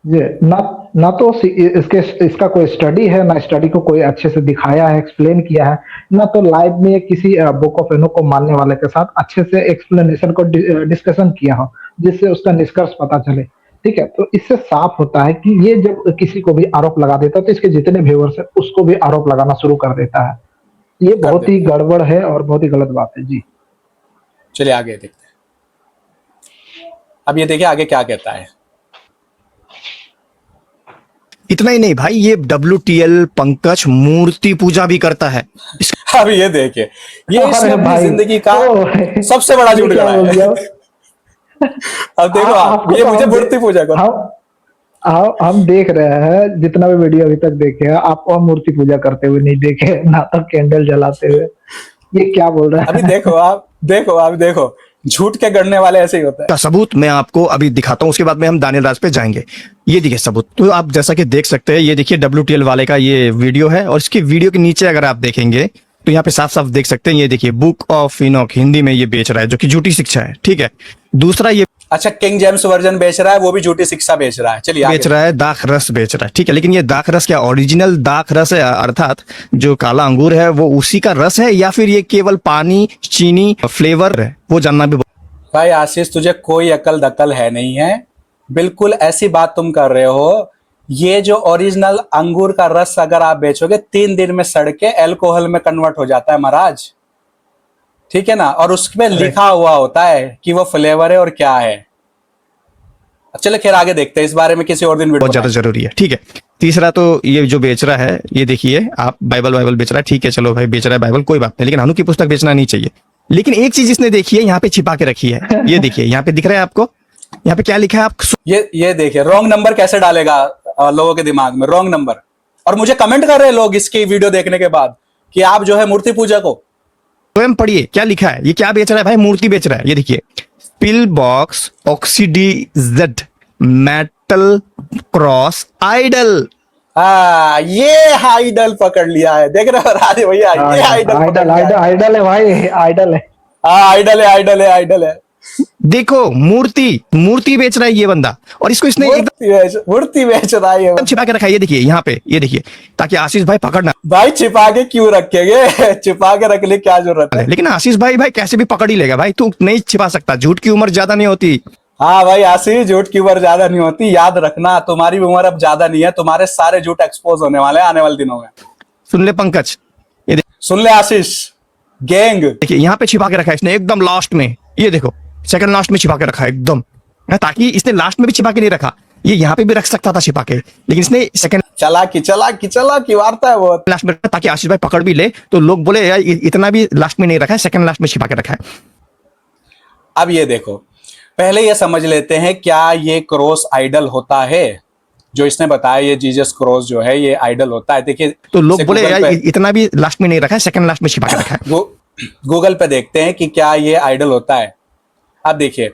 Speaker 2: ये ना तो इसका कोई स्टडी है, ना स्टडी को कोई अच्छे से दिखाया है, एक्सप्लेन किया है, ना तो लाइव में किसी बुक ऑफ हिनोक को मानने वाले के साथ अच्छे से एक्सप्लेनेशन को डिस्कशन किया हो, जिससे उसका निष्कर्ष पता चले। ठीक है, तो इससे साफ होता है कि ये जब किसी को भी आरोप लगा देता है तो इसके जितने व्यूअर्स है उसको भी आरोप लगाना शुरू कर देता है। ये बहुत ही गड़बड़ है और बहुत ही गलत बात है जी।
Speaker 1: चलिए आगे देखते हैं। अब ये देखिए आगे क्या कहता है।
Speaker 3: इतना ही नहीं भाई, ये WTL पंकज मूर्ति पूजा भी करता है।
Speaker 1: अब ये देखिए, ये इसने अपनी जिंदगी का सबसे बड़ा झूठ गढ़ा है। अब देखो आप, ये मुझे मूर्ति पूजा को
Speaker 2: हम देख रहे हैं, जितना भी वीडियो अभी तक देखे हैं, आपको हम मूर्ति पूजा करते हुए नहीं देखे, ना तो कैंडल जलाते हुए। ये क्या बोल रहा है?
Speaker 1: अभी देखो, झूठ के गढ़ने वाले ऐसे ही होता है।
Speaker 3: का सबूत मैं आपको अभी दिखाता हूं, उसके बाद में हम दानियल राज पे जाएंगे। ये देखिए सबूत, तो आप जैसा कि देख सकते हैं, ये देखिए WTL वाले का ये वीडियो है, और इसकी वीडियो के नीचे अगर आप देखेंगे तो यहाँ पे साफ साफ देख सकते हैं, ये देखिए बुक ऑफ हिनोक हिंदी में ये बेच रहा है, जो कि झूठी शिक्षा है। ठीक है, दूसरा ये
Speaker 1: अच्छा, किंग जेम्स वर्जन बेच रहा है, वो भी झूठी शिक्षा बेच रहा है। चलिए
Speaker 3: बेच रहा है, दाख रस बेच रहा है। ठीक है, लेकिन ये दाख रस क्या ओरिजिनल दाख रस है, अर्थात जो काला अंगूर है वो उसी का रस है, या फिर ये केवल पानी चीनी फ्लेवर है, वो जानना भी।
Speaker 1: भाई आशीष, तुझे कोई अकल दकल है नहीं है, बिल्कुल ऐसी बात तुम कर रहे हो। ये जो ओरिजिनल अंगूर का रस अगर आप बेचोगे 3 दिन में सड़ के अल्कोहल में कन्वर्ट हो जाता है महाराज। ठीक है ना, और उसमें लिखा हुआ होता है कि वो फ्लेवर है और क्या है। चलो खैर आगे देखते हैं, इस बारे में किसी और दिन
Speaker 3: बहुत ज्यादा जरूरी है। ठीक है, तीसरा तो ये जो बेच रहा है, ये देखिए आप बाइबल बेच रहा है। ठीक है, चलो भाई बेच रहा है बाइबल, कोई बात नहीं, लेकिन हनु की पुस्तक बेचना नहीं चाहिए। लेकिन एक चीज इसने देखी है, यहाँ पे छिपा के रखी है। ये देखिए, यहाँ पे दिख रहा है आपको, यहाँ पे क्या लिखा है आप
Speaker 1: ये देखिए, रॉन्ग नंबर कैसे डालेगा लोगों के दिमाग में, रॉन्ग नंबर। और मुझे कमेंट कर रहे हैं लोग इसकी वीडियो देखने के बाद कि आप जो है मूर्ति पूजा को।
Speaker 3: स्वयं पढ़िए क्या लिखा है, ये क्या बेच रहा है भाई, मूर्ति बेच रहा है। ये देखिए, pill box oxidized metal cross idol.
Speaker 1: ये आइडल पकड़ लिया है, देख रहे हो राजे भैया, ये
Speaker 2: आइडल है भाई, आइडल है।
Speaker 1: आइडल है।
Speaker 3: देखो मूर्ति बेच रहा है ये बंदा, और इसको इसने
Speaker 1: मूर्ति बेच रहा है, ये
Speaker 3: छिपा के रखा है। ये देखिए यहाँ पे, ये देखिए, ताकि आशीष भाई पकड़ना।
Speaker 1: भाई छिपा के क्यों रखेंगे, छिपा के रखने क्या जरूरत है।
Speaker 3: लेकिन आशीष भाई कैसे भी पकड़ ही लेगा भाई, तू नहीं छिपा सकता, झूठ की उम्र ज्यादा नहीं होती।
Speaker 1: हाँ भाई आशीष, झूठ की उम्र ज्यादा नहीं होती, याद रखना, तुम्हारी उम्र अब ज्यादा नहीं है, तुम्हारे सारे झूठ एक्सपोज होने वाले हैं आने वाले दिनों में।
Speaker 3: सुन ले पंकज,
Speaker 1: सुन ले आशीष, गैंग
Speaker 3: देखिए यहाँ पे छिपा के रखा है इसने एकदम लास्ट में। ये देखो सेकंड लास्ट में छिपा के रखा है एकदम, ताकि इसने लास्ट में भी छिपा के नहीं रखा, ये यहाँ पे भी रख सकता था छिपा के, लेकिन इसने सेकंड
Speaker 1: चालाकी वार्ता है वो
Speaker 3: लास्ट में, ताकि आशीष भाई पकड़ भी ले तो लोग बोले यार इतना भी लास्ट में नहीं रखा है, सेकंड लास्ट में छिपा के रखा है।
Speaker 1: अब ये देखो, पहले ये समझ लेते हैं क्या ये क्रॉस आइडल होता है, जो इसने बताया ये जीसस क्रॉस जो है ये आइडल होता है। देखिए
Speaker 3: तो लोग बोले यार इतना भी लास्ट में नहीं रखा है, सेकंड लास्ट में छिपा के रखा है।
Speaker 1: गूगल पे देखते हैं कि क्या ये आइडल होता है। अब देखिए,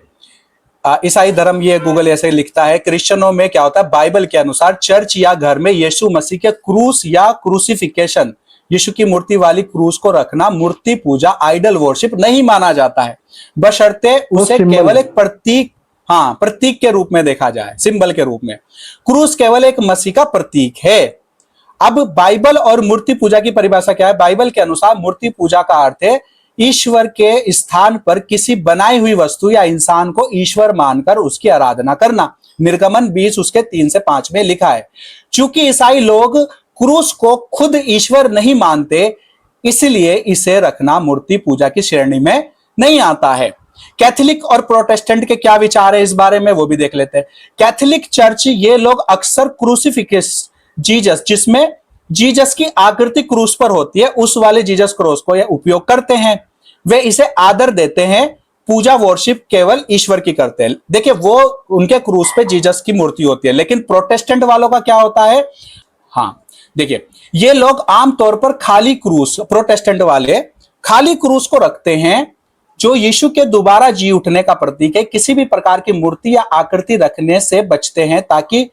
Speaker 1: ईसाई धर्म ये गूगल ऐसे लिखता है, क्रिश्चियनों में क्या होता है, बाइबल के अनुसार चर्च या घर में यीशु मसीह के क्रूस या क्रूसिफिकेशन यीशु की मूर्ति वाली क्रूस को रखना मूर्ति पूजा, आइडल वर्शिप नहीं माना जाता है, बशर्ते उसे केवल एक प्रतीक, हाँ, प्रतीक के रूप में देखा जाए, सिंबल के रूप में। क्रूस केवल एक मसीह का प्रतीक है। अब बाइबल और मूर्ति पूजा की परिभाषा क्या है? बाइबल के अनुसार मूर्ति पूजा का अर्थ है ईश्वर के स्थान पर किसी बनाई हुई वस्तु या इंसान को ईश्वर मानकर उसकी आराधना करना। निर्गमन 20 उसके 3 से 5 में लिखा है। चूंकि ईसाई लोग क्रूस को खुद ईश्वर नहीं मानते, इसलिए इसे रखना मूर्ति पूजा की श्रेणी में नहीं आता है। कैथोलिक और प्रोटेस्टेंट के क्या विचार है इस बारे में, वो भी देख लेते हैं। कैथोलिक चर्च, ये लोग अक्सर क्रूसिफिक्स जीसस, जिसमें जीसस की आकृति क्रूस पर होती है, उस वाले जीसस क्रूस को ये उपयोग करते हैं। वे इसे आदर देते हैं। पूजा वर्शिप केवल ईश्वर की करते हैं। देखिए, वो उनके क्रूस पे जीसस की मूर्ति होती है, लेकिन प्रोटेस्टेंट वालों का क्या होता है? हाँ, देखिए, ये लोग आमतौर पर खाली क्रूस, प्रोटेस्टेंट वाले खाली क्रूस को रखते हैं, जो यीशु के दोबारा जी उठने का प्रतीक है। किसी भी प्रकार की मूर्ति या आकृति रखने से बचते हैं ताकि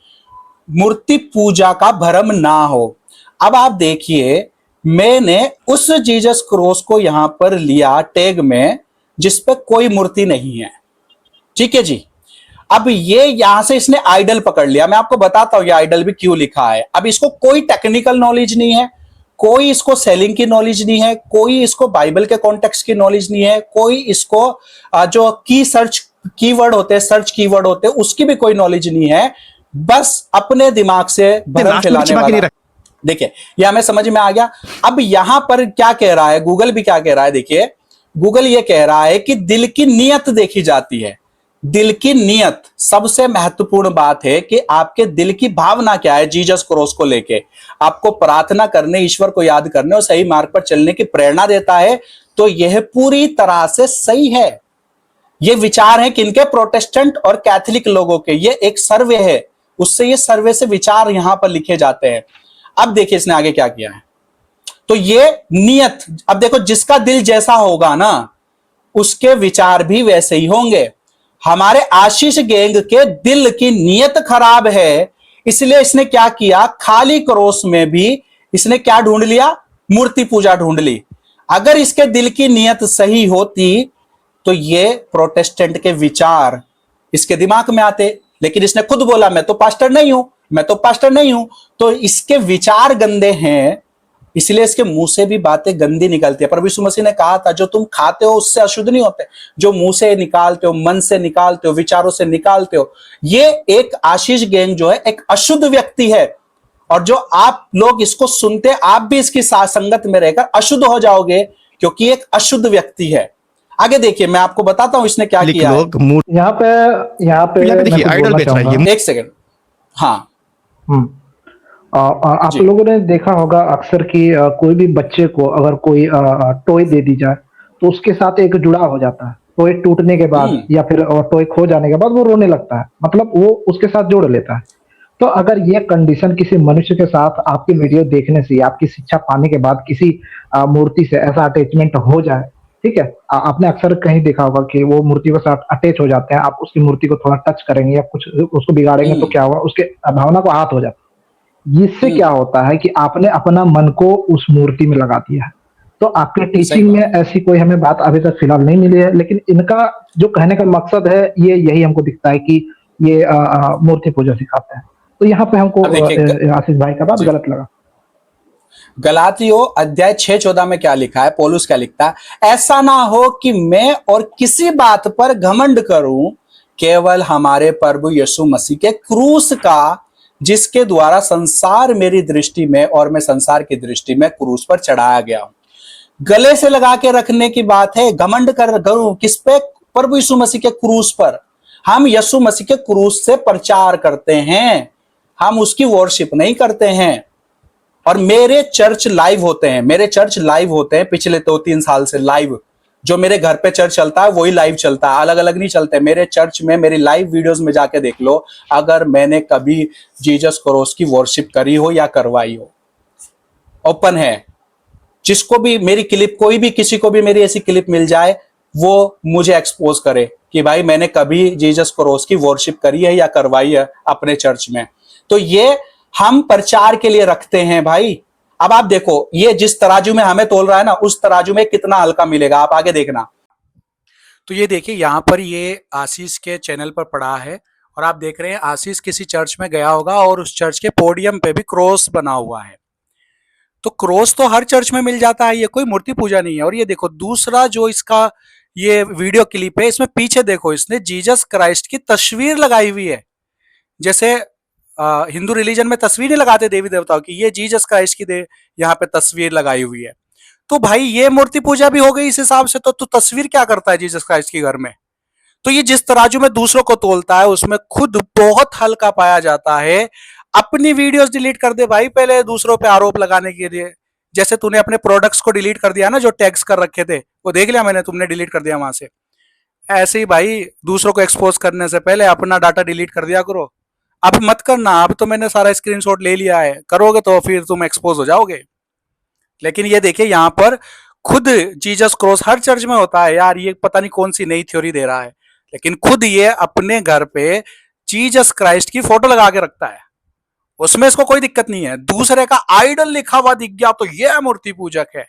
Speaker 1: मूर्ति पूजा का भ्रम ना हो। अब आप देखिए, मैंने उस जीसस क्रूस को यहां पर लिया टैग में, जिस पे कोई मूर्ति नहीं है, ठीक है जी। अब ये यहां से इसने आइडल पकड़ लिया। मैं आपको बताता हूं ये आइडल भी क्यों लिखा है। अब इसको कोई टेक्निकल नॉलेज नहीं है, कोई इसको सेलिंग की नॉलेज नहीं है, कोई इसको बाइबल के कॉन्टेक्स्ट की नॉलेज नहीं है, कोई इसको जो कीवर्ड होते हैं, सर्च कीवर्ड होते हैं, उसकी भी कोई नॉलेज नहीं है। बस अपने दिमाग से भ्रम फैलाने वाला। देखिए, यह हमें समझ में आ गया। अब यहां पर क्या कह रहा है, गूगल भी क्या कह रहा है? देखिए, गूगल ये कह रहा है कि दिल की नीयत देखी जाती है। दिल की नीयत सबसे महत्वपूर्ण बात है कि आपके दिल की भावना क्या है जीसस क्रूस को लेके। आपको प्रार्थना करने, ईश्वर को याद करने और सही मार्ग पर चलने की प्रेरणा देता है, तो यह पूरी तरह से सही है। ये विचार है किनके? प्रोटेस्टेंट और कैथोलिक लोगों के। ये एक सर्वे है, उससे ये सर्वे से विचार यहां पर लिखे जाते हैं। अब देखिए इसने आगे क्या किया है। तो ये नियत, अब देखो, जिसका दिल जैसा होगा ना, उसके विचार भी वैसे ही होंगे। हमारे आशीष गैंग के दिल की नियत खराब है, इसलिए इसने क्या किया, खाली क्रूस में भी इसने क्या ढूंढ लिया? मूर्ति पूजा ढूंढ ली। अगर इसके दिल की नियत सही होती तो ये प्रोटेस्टेंट के विचार इसके दिमाग में आते, लेकिन इसने खुद बोला मैं तो पास्टर नहीं हूं, मैं तो पास्टर नहीं हूं। तो इसके विचार गंदे हैं, इसलिए इसके मुंह से भी बातें गंदी निकलती है। प्रभु यीशु मसीह ने कहा था, जो तुम खाते हो उससे अशुद्ध नहीं होते, जो मुंह से निकालते हो, मन से निकालते हो, विचारों से निकालते हो। ये एक आशीष गैंग जो है एक अशुद्ध व्यक्ति है, और जो आप लोग इसको सुनते, आप भी इसकी संगत में रहकर अशुद्ध हो जाओगे, क्योंकि एक अशुद्ध व्यक्ति है। आगे देखिए, मैं आपको बताता हूं इसने क्या किया है।
Speaker 2: यहाँ पे
Speaker 3: देखिए, आइडल बेच रहा है।
Speaker 1: एक सेकंड, हाँ,
Speaker 2: आप लोगों ने देखा होगा अक्सर कि कोई भी बच्चे को अगर कोई टॉय दे दी जाए तो उसके साथ एक जुड़ाव हो जाता है। टॉय टूटने के बाद या फिर टॉय खो जाने के बाद वो रोने लगता है, मतलब वो उसके साथ जोड़ लेता है। तो अगर ये कंडीशन किसी मनुष्य के साथ आपकी वीडियो देखने से, आपकी शिक्षा पाने के बाद किसी मूर्ति से ऐसा अटैचमेंट हो जाए, ठीक है, आपने अक्सर कहीं देखा होगा कि वो मूर्ति के साथ अटैच हो जाते हैं। आप उसकी मूर्ति को थोड़ा टच करेंगे या कुछ उसको बिगाड़ेंगे तो क्या होगा, उसके भावना को आहत हो जाता है। इससे क्या होता है कि आपने अपना मन को उस मूर्ति में लगा दिया है। तो आपके टीचिंग में ऐसी कोई हमें बात अभी तक फिलहाल नहीं मिली है, लेकिन इनका जो कहने का मकसद है ये यही हमको दिखता है कि ये मूर्ति पूजा सिखाते हैं। तो यहाँ पे हमको आशीष भाई का बात गलत लगा।
Speaker 1: गलातियों अध्याय 6:14 में क्या लिखा है? पौलुस क्या लिखता है? ऐसा ना हो कि मैं और किसी बात पर घमंड करूं, केवल हमारे प्रभु यीशु मसीह के क्रूस का, जिसके द्वारा संसार मेरी दृष्टि में और मैं संसार की दृष्टि में क्रूस पर चढ़ाया गया हूं। गले से लगा के रखने की बात है। घमंड करूं किस पे? प्रभु यीशु मसीह के क्रूस पर। हम यीशु मसीह के क्रूस से प्रचार करते हैं, हम उसकी वर्शिप नहीं करते हैं। और मेरे चर्च लाइव होते हैं, मेरे चर्च लाइव होते हैं पिछले 2-3 साल से लाइव। जो मेरे घर पे चर्च चलता है वही लाइव चलता है, अलग अलग नहीं चलते। मेरे चर्च में मेरी लाइव वीडियोस में जाके देख लो, अगर मैंने कभी जीसस क्रूस की वर्शिप करी हो या करवाई हो। ओपन है, जिसको भी मेरी क्लिप, कोई भी किसी को भी मेरी ऐसी क्लिप मिल जाए, वो मुझे एक्सपोज करे कि भाई मैंने कभी जीसस क्रूस की वर्शिप करी है या करवाई है अपने चर्च में। तो ये हम प्रचार के लिए रखते हैं भाई। अब आप देखो ये जिस तराजू में हमें तोल रहा है ना, उस तराजू में कितना हल्का मिलेगा, आप आगे देखना। तो ये देखिए यहां पर ये आशीष के चैनल पर पड़ा है और आप देख रहे हैं आशीष किसी चर्च में गया होगा और उस चर्च के पोडियम पे भी क्रॉस बना हुआ है। तो क्रॉस तो हर चर्च में मिल जाता है, ये कोई मूर्ति पूजा नहीं है। और ये देखो दूसरा जो इसका ये वीडियो क्लिप है, इसमें पीछे देखो इसने जीसस क्राइस्ट की तस्वीर लगाई हुई है। जैसे हिंदू रिलीजन में तस्वीर नहीं लगाते देवी देवताओं की, ये जीसस क्राइस्ट की यहाँ पे तस्वीर लगाई हुई है। तो भाई ये मूर्ति पूजा भी हो गई इस हिसाब से। तो तस्वीर क्या करता है जीसस क्राइस्ट के घर में? तो ये जिस तराजू में दूसरों को तोलता है उसमें खुद बहुत हल्का पाया जाता है। अपनी वीडियोस डिलीट कर दे भाई पहले दूसरों पे आरोप लगाने के लिए। जैसे तूने अपने प्रोडक्ट्स को डिलीट कर दिया ना, जो टैग्स कर रखे थे वो देख लिया मैंने, तुमने डिलीट कर दिया वहां से। ऐसे ही भाई दूसरों को एक्सपोज करने से पहले अपना डाटा डिलीट कर दिया करो। अब मत करना, अब तो मैंने सारा स्क्रीनशॉट ले लिया है, करोगे तो फिर तुम एक्सपोज हो जाओगे। लेकिन ये देखिए यहाँ पर खुद जीसस क्रॉस हर चर्च में होता है यार, ये पता नहीं कौन सी नई थ्योरी दे रहा है, लेकिन खुद ये अपने घर पे जीसस क्राइस्ट की फोटो लगा के रखता है, उसमें इसको कोई दिक्कत नहीं है। दूसरे का आइडल लिखा हुआ दिख गया तो ये मूर्ति पूजक है।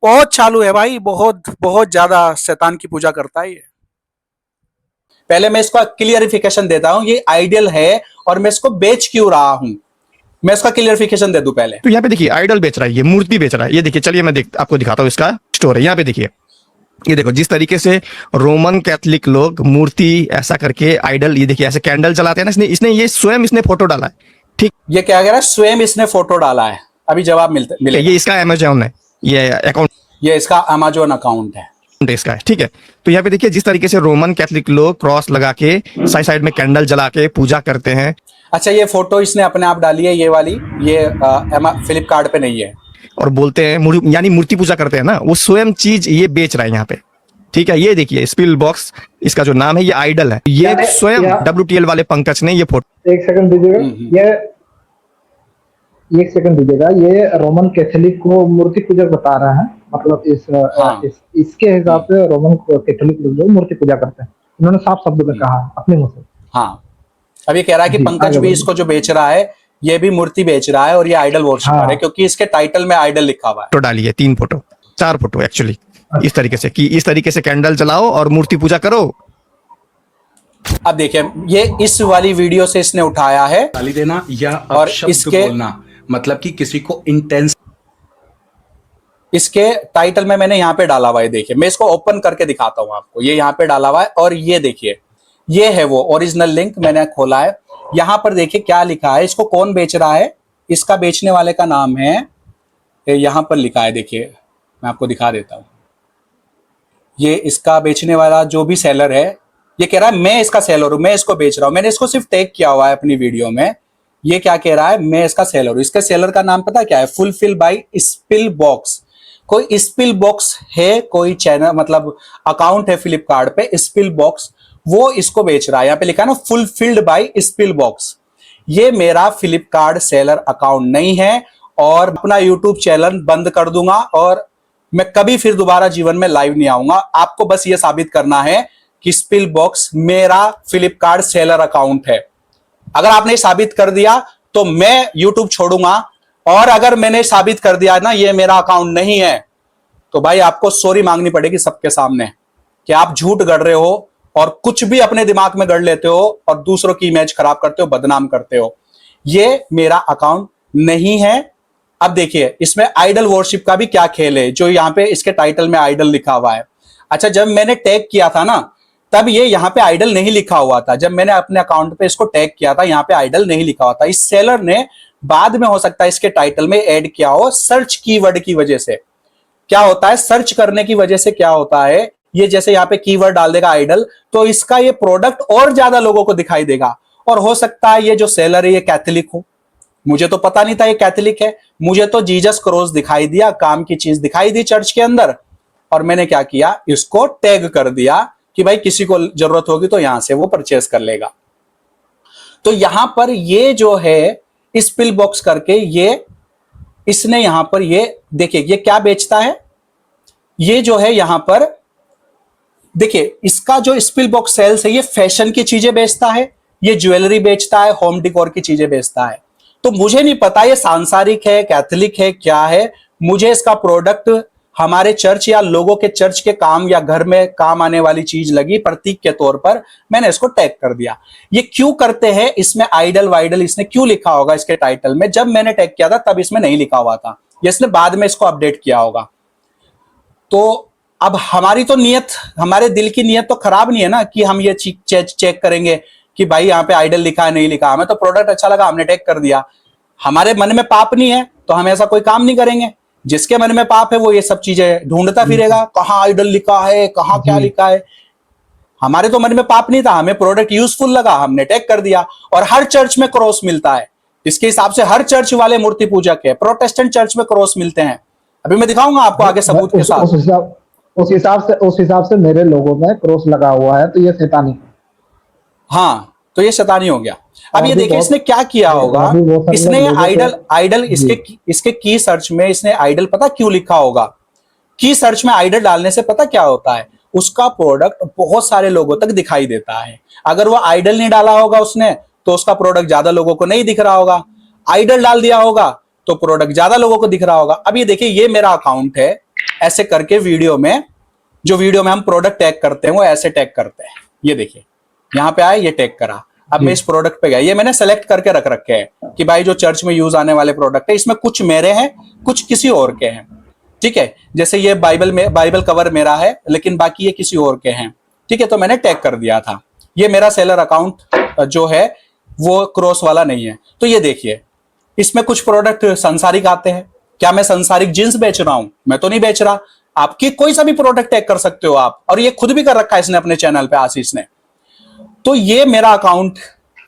Speaker 1: बहुत चालू है भाई, बहुत बहुत ज्यादा शैतान की पूजा करता है ये। पहले मैं इसका क्लियरिफिकेशन देता हूं, ये आइडल है और मैं इसको बेच क्यों रहा हूं, मैं इसका क्लियरिफिकेशन दे दूं पहले।
Speaker 3: तो यहाँ पे देखिए आइडल बेच रहा है, ये मूर्ति बेच रहा है। ये देखिए, चलिए मैं आपको दिखाता हूँ इसका स्टोर है। यहाँ पे देखिए, ये देखो जिस तरीके से रोमन कैथोलिक लोग मूर्ति ऐसा करके आइडल, ये देखिए ऐसे कैंडल जलाते हैं ना, इसने ये स्वयं इसने फोटो डाला है। ठीक,
Speaker 1: ये क्या कह रहा है? स्वयं इसने फोटो डाला है। अभी जवाब मिलेगा।
Speaker 3: ये इसका अमेजोन है, ये अकाउंट,
Speaker 1: ये इसका अमेजोन अकाउंट है
Speaker 3: इसका है। ठीक है, तो यहाँ पे देखिए जिस तरीके से रोमन कैथोलिक लोग क्रॉस लगा के साइड साइड में कैंडल जला के पूजा करते हैं।
Speaker 1: अच्छा, ये फोटो इसने अपने आप डाली है, ये वाली, ये फ्लिपकार्ट पे नहीं है।
Speaker 3: और बोलते हैं यानी मूर्ति पूजा करते हैं ना, वो स्वयं चीज ये बेच रहा है यहाँ पे। ठीक है, ये देखिए स्पिल बॉक्स इसका जो नाम है, ये आइडल है, ये स्वयं WTL वाले पंकज ने ये फोटो।
Speaker 2: एक सेकंड दीजिएगा, एक सेकंड दीजिएगा, ये रोमन कैथोलिक को मूर्ति पूजक बता रहा है। मतलब इसके हिसाब से रोमन कैथोलिक लोग मूर्ति पूजा करते हैं, उन्होंने साफ शब्दों में कहा अपने मुंह से।
Speaker 1: हाँ, अब ये कह रहा है कि पंकज भी इसको जो बेच रहा है ये भी मूर्ति बेच रहा है और ये आइडल वर्शिपर है, क्योंकि इसके टाइटल में आइडल लिखा हुआ है।
Speaker 3: तो डालिए 3 फोटो 4 फोटो एक्चुअली, इस तरीके से कि इस तरीके से कैंडल जलाओ और मूर्ति पूजा करो।
Speaker 1: अब देखिए ये इस वाली वीडियो से इसने उठाया है,
Speaker 6: गाली देना या
Speaker 1: और
Speaker 6: इसके बोलना, मतलब कि किसी को इंटेंस।
Speaker 1: इसके टाइटल में मैंने यहाँ पे डाला हुआ है, देखिए मैं इसको ओपन करके दिखाता हूँ आपको। ये यहाँ पे डाला हुआ है और ये देखिए, ये है वो ओरिजिनल लिंक, मैंने खोला है। यहाँ पर देखिए क्या लिखा है, इसको कौन बेच रहा है, इसका बेचने वाले का नाम है, यहाँ पर लिखा है, देखिए मैं आपको दिखा देता हूँ। ये इसका बेचने वाला जो भी सेलर है, ये कह रहा है मैं इसका सेलर हूँ, मैं इसको बेच रहा हूँ। मैंने इसको सिर्फ टैग किया हुआ है अपनी वीडियो में। ये क्या कह रहा है, मैं इसका सेलर हूँ। इसका सेलर का नाम पता क्या है? Fulfil bye spill box. कोई स्पिल बॉक्स है, कोई चैनल मतलब अकाउंट है फ्लिपकार्ट पे स्पिल बॉक्स, वो इसको बेच रहा है। यहाँ पे लिखा है ना फुलफिल्ड बाय स्पिल बॉक्स। ये मेरा फ्लिपकार्ट सेलर अकाउंट नहीं है और अपना यूट्यूब चैनल बंद कर दूंगा और मैं कभी फिर दोबारा जीवन में लाइव नहीं आऊंगा। आपको बस ये साबित करना है कि स्पिल बॉक्स मेरा फ्लिपकार्ट सेलर अकाउंट है। अगर आपने साबित कर दिया तो मैं यूट्यूब छोड़ूंगा, और अगर मैंने साबित कर दिया ना ये मेरा अकाउंट नहीं है, तो भाई आपको सॉरी मांगनी पड़ेगी सबके सामने कि आप झूठ गढ़ रहे हो और कुछ भी अपने दिमाग में गढ़ लेते हो और दूसरों की इमेज खराब करते हो, बदनाम करते हो। ये मेरा अकाउंट नहीं है। अब देखिए इसमें आइडल वर्शिप का भी क्या खेल है, जो यहाँ पे इसके टाइटल में आइडल लिखा हुआ है। अच्छा, जब मैंने टैग किया था ना, तब ये यहाँ पे आइडल नहीं लिखा हुआ था। जब मैंने अपने अकाउंट पे इसको टैग किया था, यहाँ पे आइडल नहीं लिखा हुआ था। इस सेलर ने बाद में हो सकता है इसके टाइटल में ऐड किया हो, सर्च कीवर्ड की वजह से। क्या होता है, सर्च करने की वजह से क्या होता है, ये जैसे यहाँ पे कीवर्ड डाल देगा आइडल, तो इसका ये प्रोडक्ट और ज्यादा लोगों को दिखाई देगा। और हो सकता है ये जो सेलर है ये कैथोलिक हो, मुझे तो पता नहीं था ये कैथोलिक है। मुझे तो जीसस क्रॉस दिखाई दिया, काम की चीज दिखाई दी चर्च के अंदर, और मैंने क्या किया, इसको टैग कर दिया कि भाई किसी को जरूरत होगी तो यहां से वो परचेस कर लेगा। तो यहां पर ये जो है स्पिल बॉक्स करके, ये इसने यहां पर ये देखिए ये क्या बेचता है, ये जो है यहां पर देखिए इसका जो स्पिल बॉक्स सेल्स है, ये फैशन की चीजें बेचता है, ये ज्वेलरी बेचता है, होम डिकोर की चीजें बेचता है। तो मुझे नहीं पता ये सांसारिक है, कैथोलिक है, क्या है। मुझे इसका प्रोडक्ट हमारे चर्च या लोगों के चर्च के काम या घर में काम आने वाली चीज लगी, प्रतीक के तौर पर मैंने इसको टैग कर दिया। ये क्यों करते हैं, इसमें आइडल वाइडल इसने क्यों लिखा होगा इसके टाइटल में? जब मैंने टैग किया था तब इसमें नहीं लिखा हुआ था, ये इसने बाद में इसको अपडेट किया होगा। तो अब हमारी तो नीयत, हमारे दिल की नीयत तो खराब नहीं है ना कि हम ये चेक करेंगे कि भाई यहाँ पे आइडल लिखा है नहीं लिखा। हमें तो प्रोडक्ट अच्छा लगा, हमने टैग कर दिया। हमारे मन में पाप नहीं है तो हम ऐसा कोई काम नहीं करेंगे। जिसके मन में पाप है वो ये सब चीजें ढूंढता फिरेगा, कहाँ आइडल लिखा है, कहाँ क्या लिखा है। हमारे तो मन में पाप नहीं था, हमें प्रोडक्ट यूजफुल लगा, हमने टैग कर दिया। और हर चर्च में क्रॉस मिलता है, इसके हिसाब से हर चर्च वाले मूर्ति पूजक है। प्रोटेस्टेंट चर्च में क्रॉस मिलते हैं, अभी मैं दिखाऊंगा आपको आगे सबूत के साथ।
Speaker 2: उस हिसाब से मेरे लोगों में क्रॉस लगा हुआ है, तो ये शैतानी।
Speaker 1: हाँ, तो ये शैतानी हो गया। अब ये देखिए इसने क्या किया होगा, इसने आइडल इसके की सर्च में इसने आइडल पता क्यों लिखा होगा? की सर्च में आइडल डालने से पता क्या होता है, उसका प्रोडक्ट बहुत सारे लोगों तक दिखाई देता है। अगर वो आइडल नहीं डाला होगा उसने तो उसका प्रोडक्ट ज्यादा लोगों को नहीं दिख रहा होगा। आइडल डाल दिया होगा तो प्रोडक्ट ज्यादा लोगों को दिख रहा होगा। अब ये देखिए ये मेरा अकाउंट है, ऐसे करके वीडियो में हम प्रोडक्ट टैग करते हैं वो ऐसे टैग करते हैं। ये देखिए यहाँ पे आए, ये टैग करा। अब मैं इस प्रोडक्ट पे गया, ये मैंने सेलेक्ट करके रख रखे हैं कि भाई जो चर्च में यूज आने वाले प्रोडक्ट है, इसमें कुछ मेरे हैं कुछ किसी और के हैं। ठीक है, जैसे ये बाइबल कवर मेरा है लेकिन बाकी ये किसी और के हैं। ठीक है, तो मैंने टैग कर दिया था। ये मेरा सेलर अकाउंट जो है वो क्रॉस वाला नहीं है। तो ये देखिए इसमें कुछ प्रोडक्ट संसारिक आते हैं। क्या मैं संसारिक जींस बेच रहा हूं? मैं तो नहीं बेच रहा। आपकी कोई सा भी प्रोडक्ट टैग कर सकते हो आप, और ये खुद भी कर रखा है इसने अपने चैनल पे, आशीष ने। तो ये मेरा अकाउंट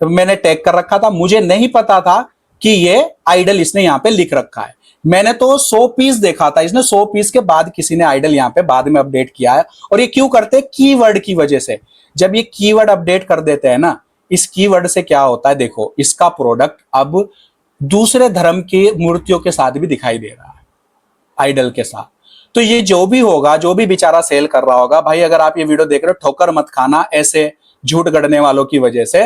Speaker 1: मैंने टैग कर रखा था, मुझे नहीं पता था कि ये आइडल इसने यहाँ पे लिख रखा है। मैंने तो 100 पीस देखा था, इसने 100 पीस के बाद किसी ने आइडल यहाँ पे बाद में अपडेट किया है। और ये क्यों करते हैं? कीवर्ड की वजह से। जब ये कीवर्ड अपडेट कर देते हैं ना, इस कीवर्ड से क्या होता है, देखो इसका प्रोडक्ट अब दूसरे धर्म की मूर्तियों के साथ भी दिखाई दे रहा है, आइडल के साथ। तो ये जो भी होगा, जो भी बेचारा सेल कर रहा होगा, भाई अगर आप ये वीडियो देख रहे हो ठोकर मत खाना ऐसे झूठ गढ़ने वालों की वजह से।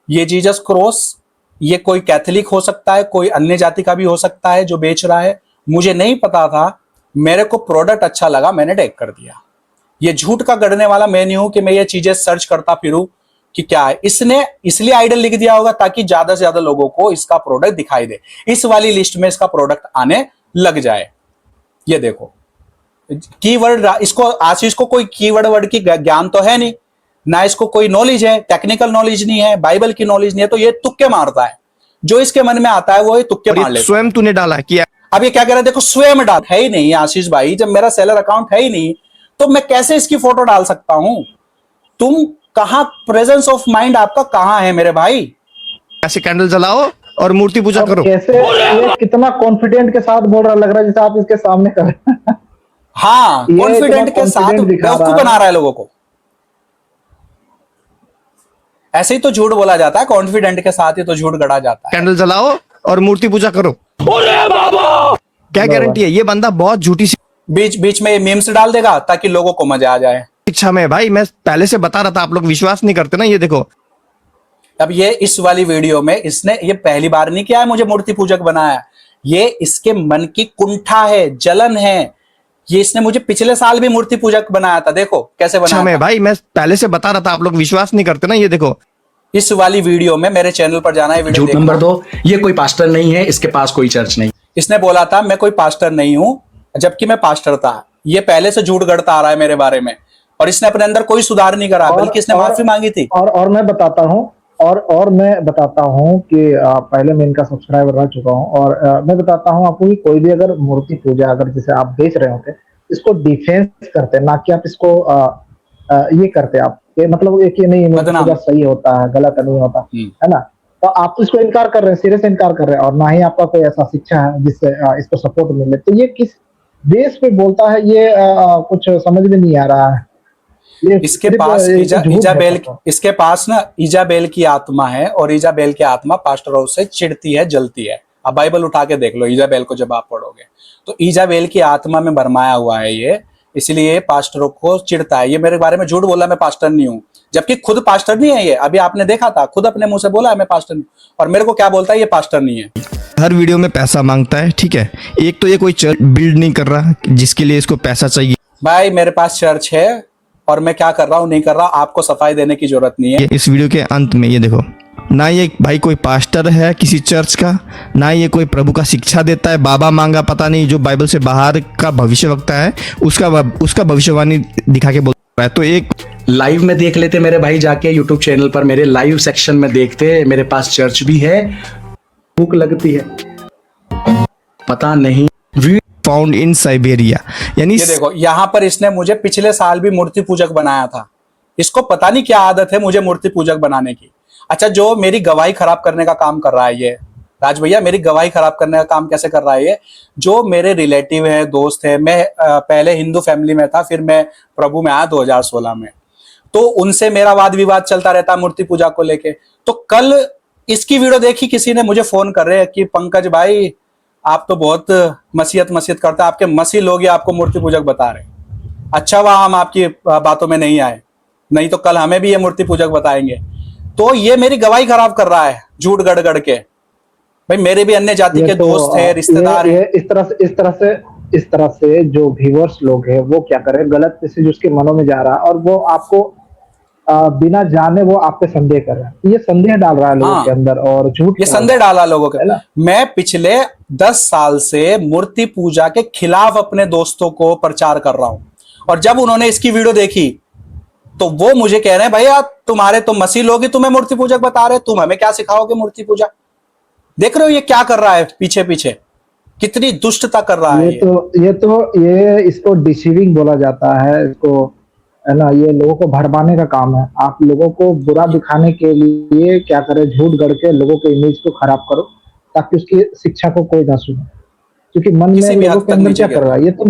Speaker 1: ये जीसस क्रॉस, ये कोई कैथोलिक हो सकता है, कोई अन्य जाति का भी हो सकता है जो बेच रहा है। मुझे नहीं पता था, मेरे को प्रोडक्ट अच्छा लगा, मैंने टैग कर दिया। ये झूठ का गढ़ने वाला मैं नहीं हूं कि मैं ये चीजें सर्च करता फिरूं कि क्या है। इसने इसलिए आइडल लिख दिया होगा ताकि ज्यादा से ज्यादा लोगों को इसका प्रोडक्ट दिखाई दे, इस वाली लिस्ट में इसका प्रोडक्ट आने लग जाए। ये देखो कीवर्ड, इसको आशीष को कोई कीवर्ड वर्ड की ज्ञान तो है नहीं ना, इसको कोई नॉलेज है, टेक्निकल नॉलेज नहीं है, बाइबल की नॉलेज नहीं है, तो ये तुक्के मारता है। जो इसके मन में आता है वो ये तुक्के मार लेता है।
Speaker 3: स्वयं तूने डाला किया।
Speaker 1: अब ये क्या कह रहा है, देखो स्वयं डाल है ही नहीं आशीष भाई। जब मेरा सेलर अकाउंट है ही नहीं तो मैं कैसे इसकी फोटो डाल सकता हूं? तुम कहां, प्रेजेंस ऑफ माइंड आपका कहां है मेरे भाई?
Speaker 3: ऐसे कैंडल जलाओ और मूर्ति पूजा करो।
Speaker 2: कैसे ये कितना कॉन्फिडेंट के साथ बोल रहा, लग रहा है जैसे आप इसके सामने कर रहे हैं।
Speaker 1: हाँ, कॉन्फिडेंट के साथ बेवकूफ बना रहा है लोगों को। ऐसे ही तो झूठ बोला जाता है, कॉन्फिडेंट के साथ ही तो झूठ गढ़ा जाता है।
Speaker 3: कैंडल जलाओ और मूर्ति पूजा करो। क्या गारंटी है? ये बंदा बहुत झूठी सी
Speaker 1: बीच बीच में मीम्स डाल देगा ताकि लोगों को मजा आ जाए।
Speaker 3: इच्छा में भाई, मैं पहले से बता रहा था, आप लोग विश्वास नहीं करते ना। ये देखो
Speaker 1: अब ये इस वाली वीडियो में इसने ये पहली बार नहीं किया है मुझे मूर्ति पूजक बनाया। ये इसके मन की कुंठा है, जलन है। ये इसने मुझे पिछले साल भी मूर्ति पूजक बनाया था, देखो कैसे बनाया था।
Speaker 3: भाई मैं पहले से बता रहा था, आप लोग विश्वास नहीं करते ना। ये देखो
Speaker 1: इस वाली वीडियो में मेरे चैनल पर जाना है, वीडियो
Speaker 6: झूठ नंबर 2, ये कोई पास्टर नहीं है, इसके पास कोई चर्च नहीं।
Speaker 1: इसने बोला था मैं कोई पास्टर नहीं हूं, जबकि मैं पास्टर था। ये पहले से झूठ गढ़ता आ रहा है मेरे बारे में, और इसने अपने अंदर कोई सुधार नहीं करा, बल्कि इसने माफी मांगी थी।
Speaker 2: और मैं बताता हूँ मैं बताता हूँ कि पहले मैं इनका सब्सक्राइबर रह चुका हूँ, और मैं बताता हूँ आपको कि कोई भी अगर मूर्ति पूजा अगर जैसे आप बेच रहे होते, इसको डिफेंस करते, ना कि आप इसको ये करते आप मतलब एक ये नहीं मूर्ति पूजा सही होता है, गलत नहीं होता है ना। तो आप तो इसको इनकार कर रहे हैं, सिरे से इनकार कर रहे हैं, और ना ही आपका कोई ऐसा शिक्षा है जिससे इसको सपोर्ट मिले। तो ये किस बेस पे बोलता है, ये कुछ समझ में नहीं आ रहा है।
Speaker 1: इसके पास इसके पास ना इजाबेल की आत्मा है, और इजाबेल की आत्मा पास्टरों से चिढ़ती है, जलती है। अब बाइबल उठा के देख लो, इजाबेल को जब आप पढ़ोगे तो इजाबेल की आत्मा में भरमाया हुआ है ये। इसलिए पास्टरों को चिढ़ता है। ये मेरे बारे में झूठ बोला मैं पास्टर नहीं हूँ, जबकि खुद पास्टर नहीं है ये। अभी आपने देखा था, खुद अपने मुंह से बोला है मैं पास्टर नहीं, और मेरे को क्या बोलता है ये पास्टर नहीं है।
Speaker 3: हर वीडियो में पैसा मांगता है, ठीक है। एक तो ये कोई चर्च बिल्ड नहीं कर रहा जिसके लिए इसको पैसा चाहिए।
Speaker 1: भाई मेरे पास चर्च है और मैं क्या कर रहा हूँ नहीं कर रहा, आपको सफाई देने की जरूरत नहीं है।
Speaker 3: इस वीडियो के अंत में ये देखो, ना ये भाई कोई पास्टर है किसी चर्च का, ना ये कोई प्रभु का शिक्षा देता है, बाबा मांगा पता नहीं जो बाइबल से बाहर का भविष्यवक्ता है उसका भविष्यवाणी दिखा के बोल रहा है। तो एक
Speaker 6: लाइव में देख लेते मेरे भाई, जाके यूट्यूब चैनल पर मेरे लाइव सेक्शन में देखते। मेरे पास चर्च भी है, भूख लगती है पता नहीं।
Speaker 3: फाउंड इन साइबेरिया, यानी
Speaker 1: ये देखो यहाँ पर इसने मुझे पिछले साल भी मूर्ति पूजक बनाया था। इसको पता नहीं क्या आदत है मुझे मूर्ति पूजक बनाने की। अच्छा, जो मेरी गवाही खराब करने का काम कर रहा है ये राज भैया, मेरी गवाही खराब करने का काम कैसे कर रहा है ये? जो मेरे रिलेटिव है, दोस्त है, मैं पहले हिंदू फैमिली में था, फिर मैं प्रभु में आया 2016 में, तो उनसे मेरा वाद विवाद चलता रहता है मूर्ति पूजा को लेके। तो कल इसकी वीडियो देखी किसी ने, मुझे फोन कर रहे हैं कि पंकज भाई आप तो बहुत मसीहत करते हैं, आपके मसीह लोग ही आपको मूर्ति पूजक बता रहे हैं। अच्छा वहां हम आपकी बातों में नहीं आए, नहीं तो कल हमें भी ये मूर्ति पूजक बताएंगे। तो ये मेरी गवाही खराब कर रहा है झूठ गड़ गड़ के। भाई मेरे भी अन्य जाति के दोस्त है, रिश्तेदार है।
Speaker 2: इस तरह से जो व्यूअर्स लोग हैं वो क्या करें, गलत मैसेज उसके मनों में जा रहा है और वो आपको बिना जाने वो आप पे संदेह कर रहा है। ये संदेह डाल रहा है लोगों के अंदर और झूठ
Speaker 1: ये संदेह डाला लोगों के। मैं पिछले 10 साल से मूर्ति पूजा के खिलाफ अपने दोस्तों को प्रचार कर रहा हूं, और जब उन्होंने इसकी वीडियो देखी तो वो मुझे कह रहे हैं भैया तुम्हारे तो मसीह लोग ही तुम्हें मूर्ति पूजक बता रहे, तुम हमें क्या सिखाओगे मूर्ति पूजा। देख रहे हो ये क्या कर रहा है पीछे पीछे, कितनी दुष्टता कर रहा है।
Speaker 2: ये इसको डिसीविंग बोला जाता है, इसको है ना, ये लोगों को भरमाने का काम है। आप लोगों को बुरा दिखाने के लिए क्या करे, झूठ गढ़ के लोगों के इमेज को खराब करो ताकि उसकी शिक्षा को कोई ना सुने। क्योंकि मन में लोगों के अंदर क्या कर रहा है, ये तो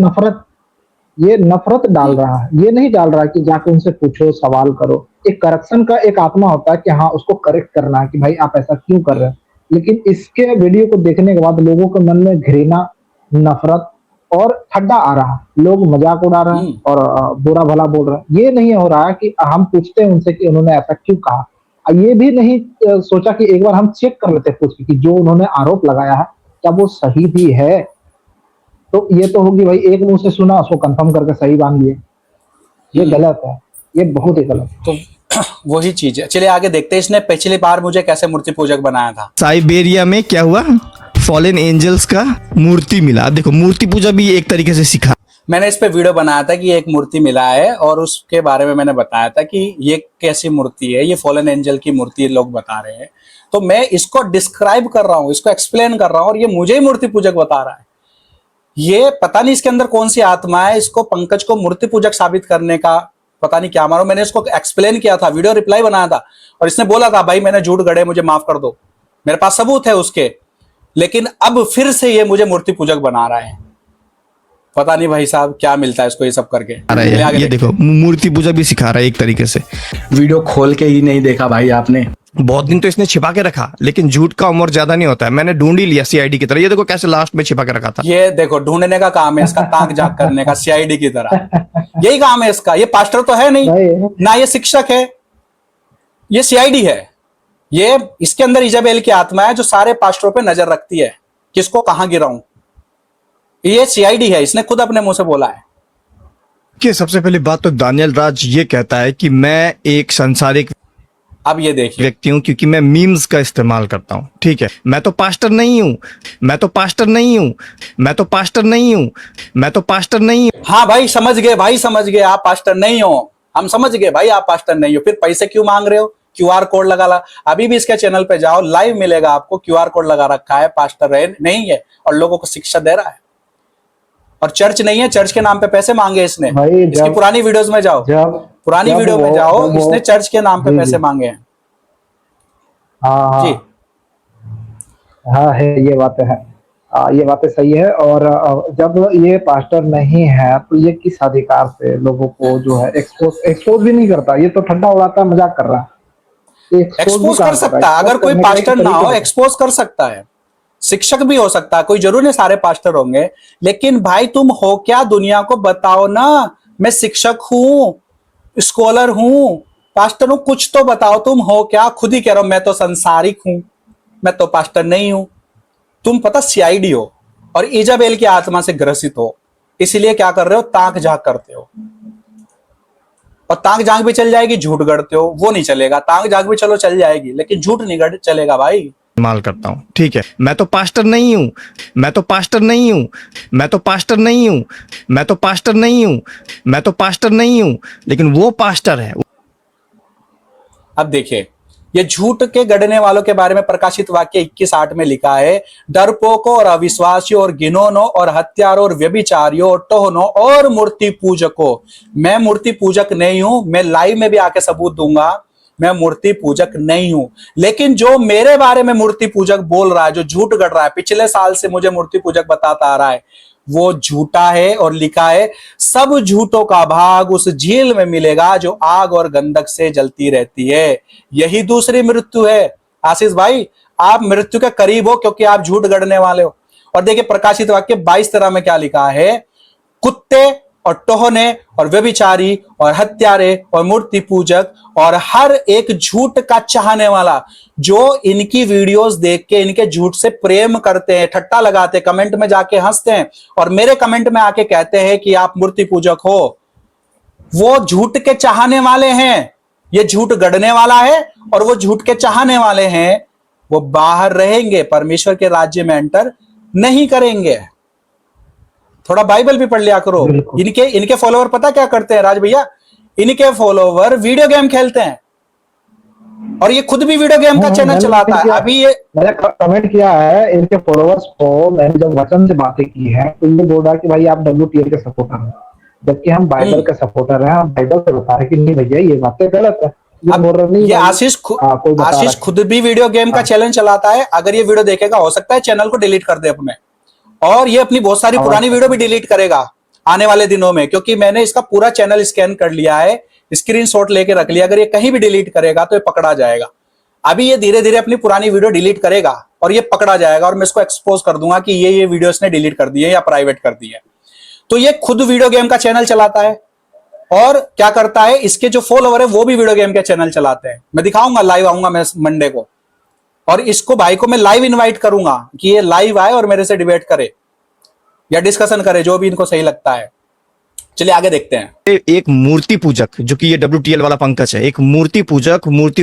Speaker 2: नफरत डाल रहा है। ये नहीं डाल रहा है कि जाके उनसे पूछो, सवाल करो। एक करेक्शन का एक आत्मा होता है कि हाँ उसको करेक्ट करना है कि भाई आप ऐसा क्यों कर रहे हैं। लेकिन इसके वीडियो को देखने के बाद लोगों के मन में घृणा, नफरत और ठड्डा आ रहा है। लोग मजाक उड़ा रहे हैं और बुरा भला बोल रहे हैं। ये नहीं हो रहा है कि हम पूछते हैं उनसे कि उन्होंने ऐसा क्यों कहा। ये भी नहीं सोचा कि एक बार हम चेक कर लेते पूछ के कि जो उन्होंने आरोप लगाया है क्या वो सही भी है। तो ये तो होगी भाई एक मुंह से सुना उसको कंफर्म करके सही मान लिए, ये गलत है, ये बहुत ही गलत।
Speaker 1: तो वही चीज है। चलिए आगे देखते हैं इसने पिछली बार मुझे कैसे मूर्ति पूजक बनाया था।
Speaker 3: साइबेरिया में क्या हुआ, फॉलन एंजल्स का मूर्ति मिला। देखो मूर्ति पूजा भी एक तरीके से सिखा।
Speaker 1: मैंने इस पे वीडियो बनाया था कि एक मूर्ति मिला है और उसके बारे में मैंने बताया था कि ये कैसी मूर्ति है, ये फॉलन एंजल की मूर्ति लोग बता रहे हैं। तो मैं इसको डिस्क्राइब कर रहा हूँ, इसको एक्सप्लेन कर रहा हूँ, और ये मुझे ही मूर्ति पूजक बता रहा है। ये पता नहीं इसके अंदर कौन सी आत्मा है, इसको पंकज को मूर्ति पूजक साबित करने का पता नहीं क्या मारो। मैंने इसको एक्सप्लेन किया था, वीडियो रिप्लाई बनाया था, और इसने बोला था भाई मैंने झूठ गढ़े, मुझे माफ कर दो, मेरे पास सबूत है उसके। लेकिन अब फिर से ये मुझे मूर्ति पूजक बना रहा है। पता नहीं भाई साहब क्या मिलता है इसको ये सब करके।
Speaker 3: ये देखो मूर्ति पूजा भी सिखा रहा है एक तरीके से।
Speaker 6: वीडियो खोल के ही नहीं देखा भाई आपने।
Speaker 3: बहुत दिन तो इसने छिपा के रखा, लेकिन झूठ का उम्र ज्यादा नहीं होता है। मैंने ढूंढ ही लिया सीआईडी की तरह। ये देखो कैसे लास्ट में छिपा के रखा था।
Speaker 1: ये देखो ढूंढने का काम है इसका, ताक झाक करने का, सीआईडी की तरह यही काम है इसका। ये पास्टर तो है नहीं ना, ये शिक्षक है, ये सीआईडी है। ये इसके अंदर इजाबेल की आत्मा है जो सारे पास्टरों पे नजर रखती है, किसको कहां गिराऊं। ये सीआईडी है, इसने खुद अपने मुंह से बोला है।
Speaker 3: कि सबसे पहली बात तो दानियल राज ये कहता है कि मैं एक संसारिक
Speaker 1: अब ये देखिए
Speaker 3: व्यक्ति हूं क्योंकि मैं मीम्स का इस्तेमाल करता हूं। ठीक है, मैं तो पास्टर नहीं हूं, मैं तो पास्टर नहीं हूं, मैं तो पास्टर नहीं हूं, मैं तो पास्टर नहीं हूं।
Speaker 1: हाँ भाई समझ गए, भाई समझ गए, आप पास्टर नहीं हो, हम समझ गए भाई आप पास्टर नहीं हो। फिर पैसे क्यों मांग रहे हो? क्यूआर कोड लगा ला, अभी भी इसके चैनल पे जाओ, लाइव मिलेगा आपको। क्यूआर कोड लगा रखा है, पास्टर है नहीं है और लोगों को शिक्षा दे रहा है। और चर्च नहीं है, चर्च के नाम पे पैसे मांगे इसने। इसकी पुरानी वीडियोस में जाओ, पुरानी वीडियो में जाओ, इसने चर्च के नाम पे पैसे मांगे हैं।
Speaker 2: जी हाँ है, ये बातें है, ये बातें सही है। और जब ये पास्टर नहीं है तो ये किस अधिकार से लोगों को जो है एक्सपोज भी नहीं करता। ये तो ठंडा उड़ाता है, मजाक कर रहा है।
Speaker 1: एक्सपोज कर सकता है, अगर कोई पास्टर ना हो एक्सपोज कर सकता है। शिक्षक भी हो सकता है, कोई जरूर नहीं सारे पास्टर होंगे, लेकिन भाई तुम हो क्या दुनिया को बताओ ना। मैं शिक्षक हूं, स्कॉलर हूं, पास्टर हूं, कुछ तो बताओ तुम हो क्या। खुद ही कह रहा हूं मैं तो संसारिक हूं, मैं तो पास्टर नहीं हूं। तुम पता सीआईडी हो और इजाबेल की आत्मा से ग्रसित हो, इसलिए क्या कर रहे हो, ताक झांक करते हो। और ताक झांक भी चल जाएगी, झूठ गढ़ते हो वो नहीं चलेगा। ताक झांक भी चलो चल जाएगी, लेकिन झूठ नहीं गढ़ चलेगा भाई।
Speaker 3: इस्तेमाल करता हूं, ठीक है। मैं तो पास्टर नहीं हूं, मैं तो पास्टर नहीं हूं, मैं तो पास्टर नहीं हूं, मैं तो पास्टर नहीं हूं, मैं तो पास्टर नहीं हूं, लेकिन वो पास्टर है।
Speaker 1: अब देखिए, ये झूठ के गढ़ने वालों के बारे में प्रकाशित वाक्य 21:8 में लिखा है, डरपोकों और अविश्वासियों और घिनौनों और हत्यारों और व्यभिचारियों और टोहनों और मूर्ति पूजकों। मैं मूर्ति पूजक नहीं हूं, मैं लाइव में भी आके सबूत दूंगा, मैं मूर्ति पूजक नहीं हूं। लेकिन जो मेरे बारे में मूर्ति पूजक बोल रहा है, जो झूठ गढ़ रहा है, पिछले साल से मुझे मूर्ति पूजक बताता आ रहा है, वो झूठा है। और लिखा है, सब झूठों का भाग उस झील में मिलेगा जो आग और गंधक से जलती रहती है। यही दूसरी मृत्यु है। आशीष भाई, आप मृत्यु के करीब हो क्योंकि आप झूठ गढ़ने वाले हो। और देखिए प्रकाशित वाक्य 22:13 में क्या लिखा है, कुत्ते और टोहने और व्यभिचारी और हत्यारे और मूर्ति पूजक और हर एक झूठ का चाहने वाला, जो इनकी वीडियोस देख के इनके झूठ से प्रेम करते हैं, ठट्टा लगाते हैं, कमेंट में जाके हंसते हैं और मेरे कमेंट में आके कहते हैं कि आप मूर्ति पूजक हो, वो झूठ के चाहने वाले हैं। ये झूठ गढ़ने वाला है और वो झूठ के चाहने वाले हैं, वो बाहर रहेंगे, परमेश्वर के राज्य में एंटर नहीं करेंगे। थोड़ा बाइबल भी पढ़ लिया करो। इनके फॉलोवर पता क्या करते हैं राज भैया, इनके फॉलोवर वीडियो गेम खेलते हैं और ये खुद भी वीडियो गेम का चैनल चलाता है। अभी ये
Speaker 2: मैंने कमेंट किया है इनके फॉलोअर्स को, मैंने जब वचन से बातें की है तो ये बोल रहा है कि भाई आप WTL के सपोर्टर हैं, जबकि हम बाइबल के सपोर्टर हैं। हम बाइबल से बता रहे कि नहीं भैया ये बातें गलत है।
Speaker 1: ये आशीष खुद भी वीडियो गेम का चैनल चलाता है। अगर ये वीडियो देखेगा, हो सकता है चैनल को डिलीट कर दे अपने, और ये अपनी बहुत सारी पुरानी वीडियो भी डिलीट करेगा आने वाले दिनों में, क्योंकि मैंने इसका पूरा चैनल स्कैन कर लिया है, स्क्रीनशॉट लेके रख लिया। अगर ये कहीं भी डिलीट करेगा तो ये पकड़ा जाएगा। अभी ये धीरे धीरे अपनी पुरानी वीडियो डिलीट करेगा और ये पकड़ा जाएगा और मैं इसको एक्सपोज कर दूंगा कि ये वीडियो इसने डिलीट कर दी है या प्राइवेट कर दी है। तो ये खुद वीडियो गेम का चैनल चलाता है और क्या करता है, इसके जो फॉलोवर है वो भी वीडियो गेम के चैनल चलाते हैं। मैं दिखाऊंगा, लाइव आऊंगा मैं मंडे को, और इसको भाई को मैं लाइव इनवाइट करूंगा कि ये लाइव आए और मेरे से डिबेट करे या डिस्कशन करे, जो भी इनको सही लगता है। चलिए आगे देखते हैं।
Speaker 3: एक मूर्ति पूजक, जो कि ये WTL वाला पंकज है, एक मूर्ति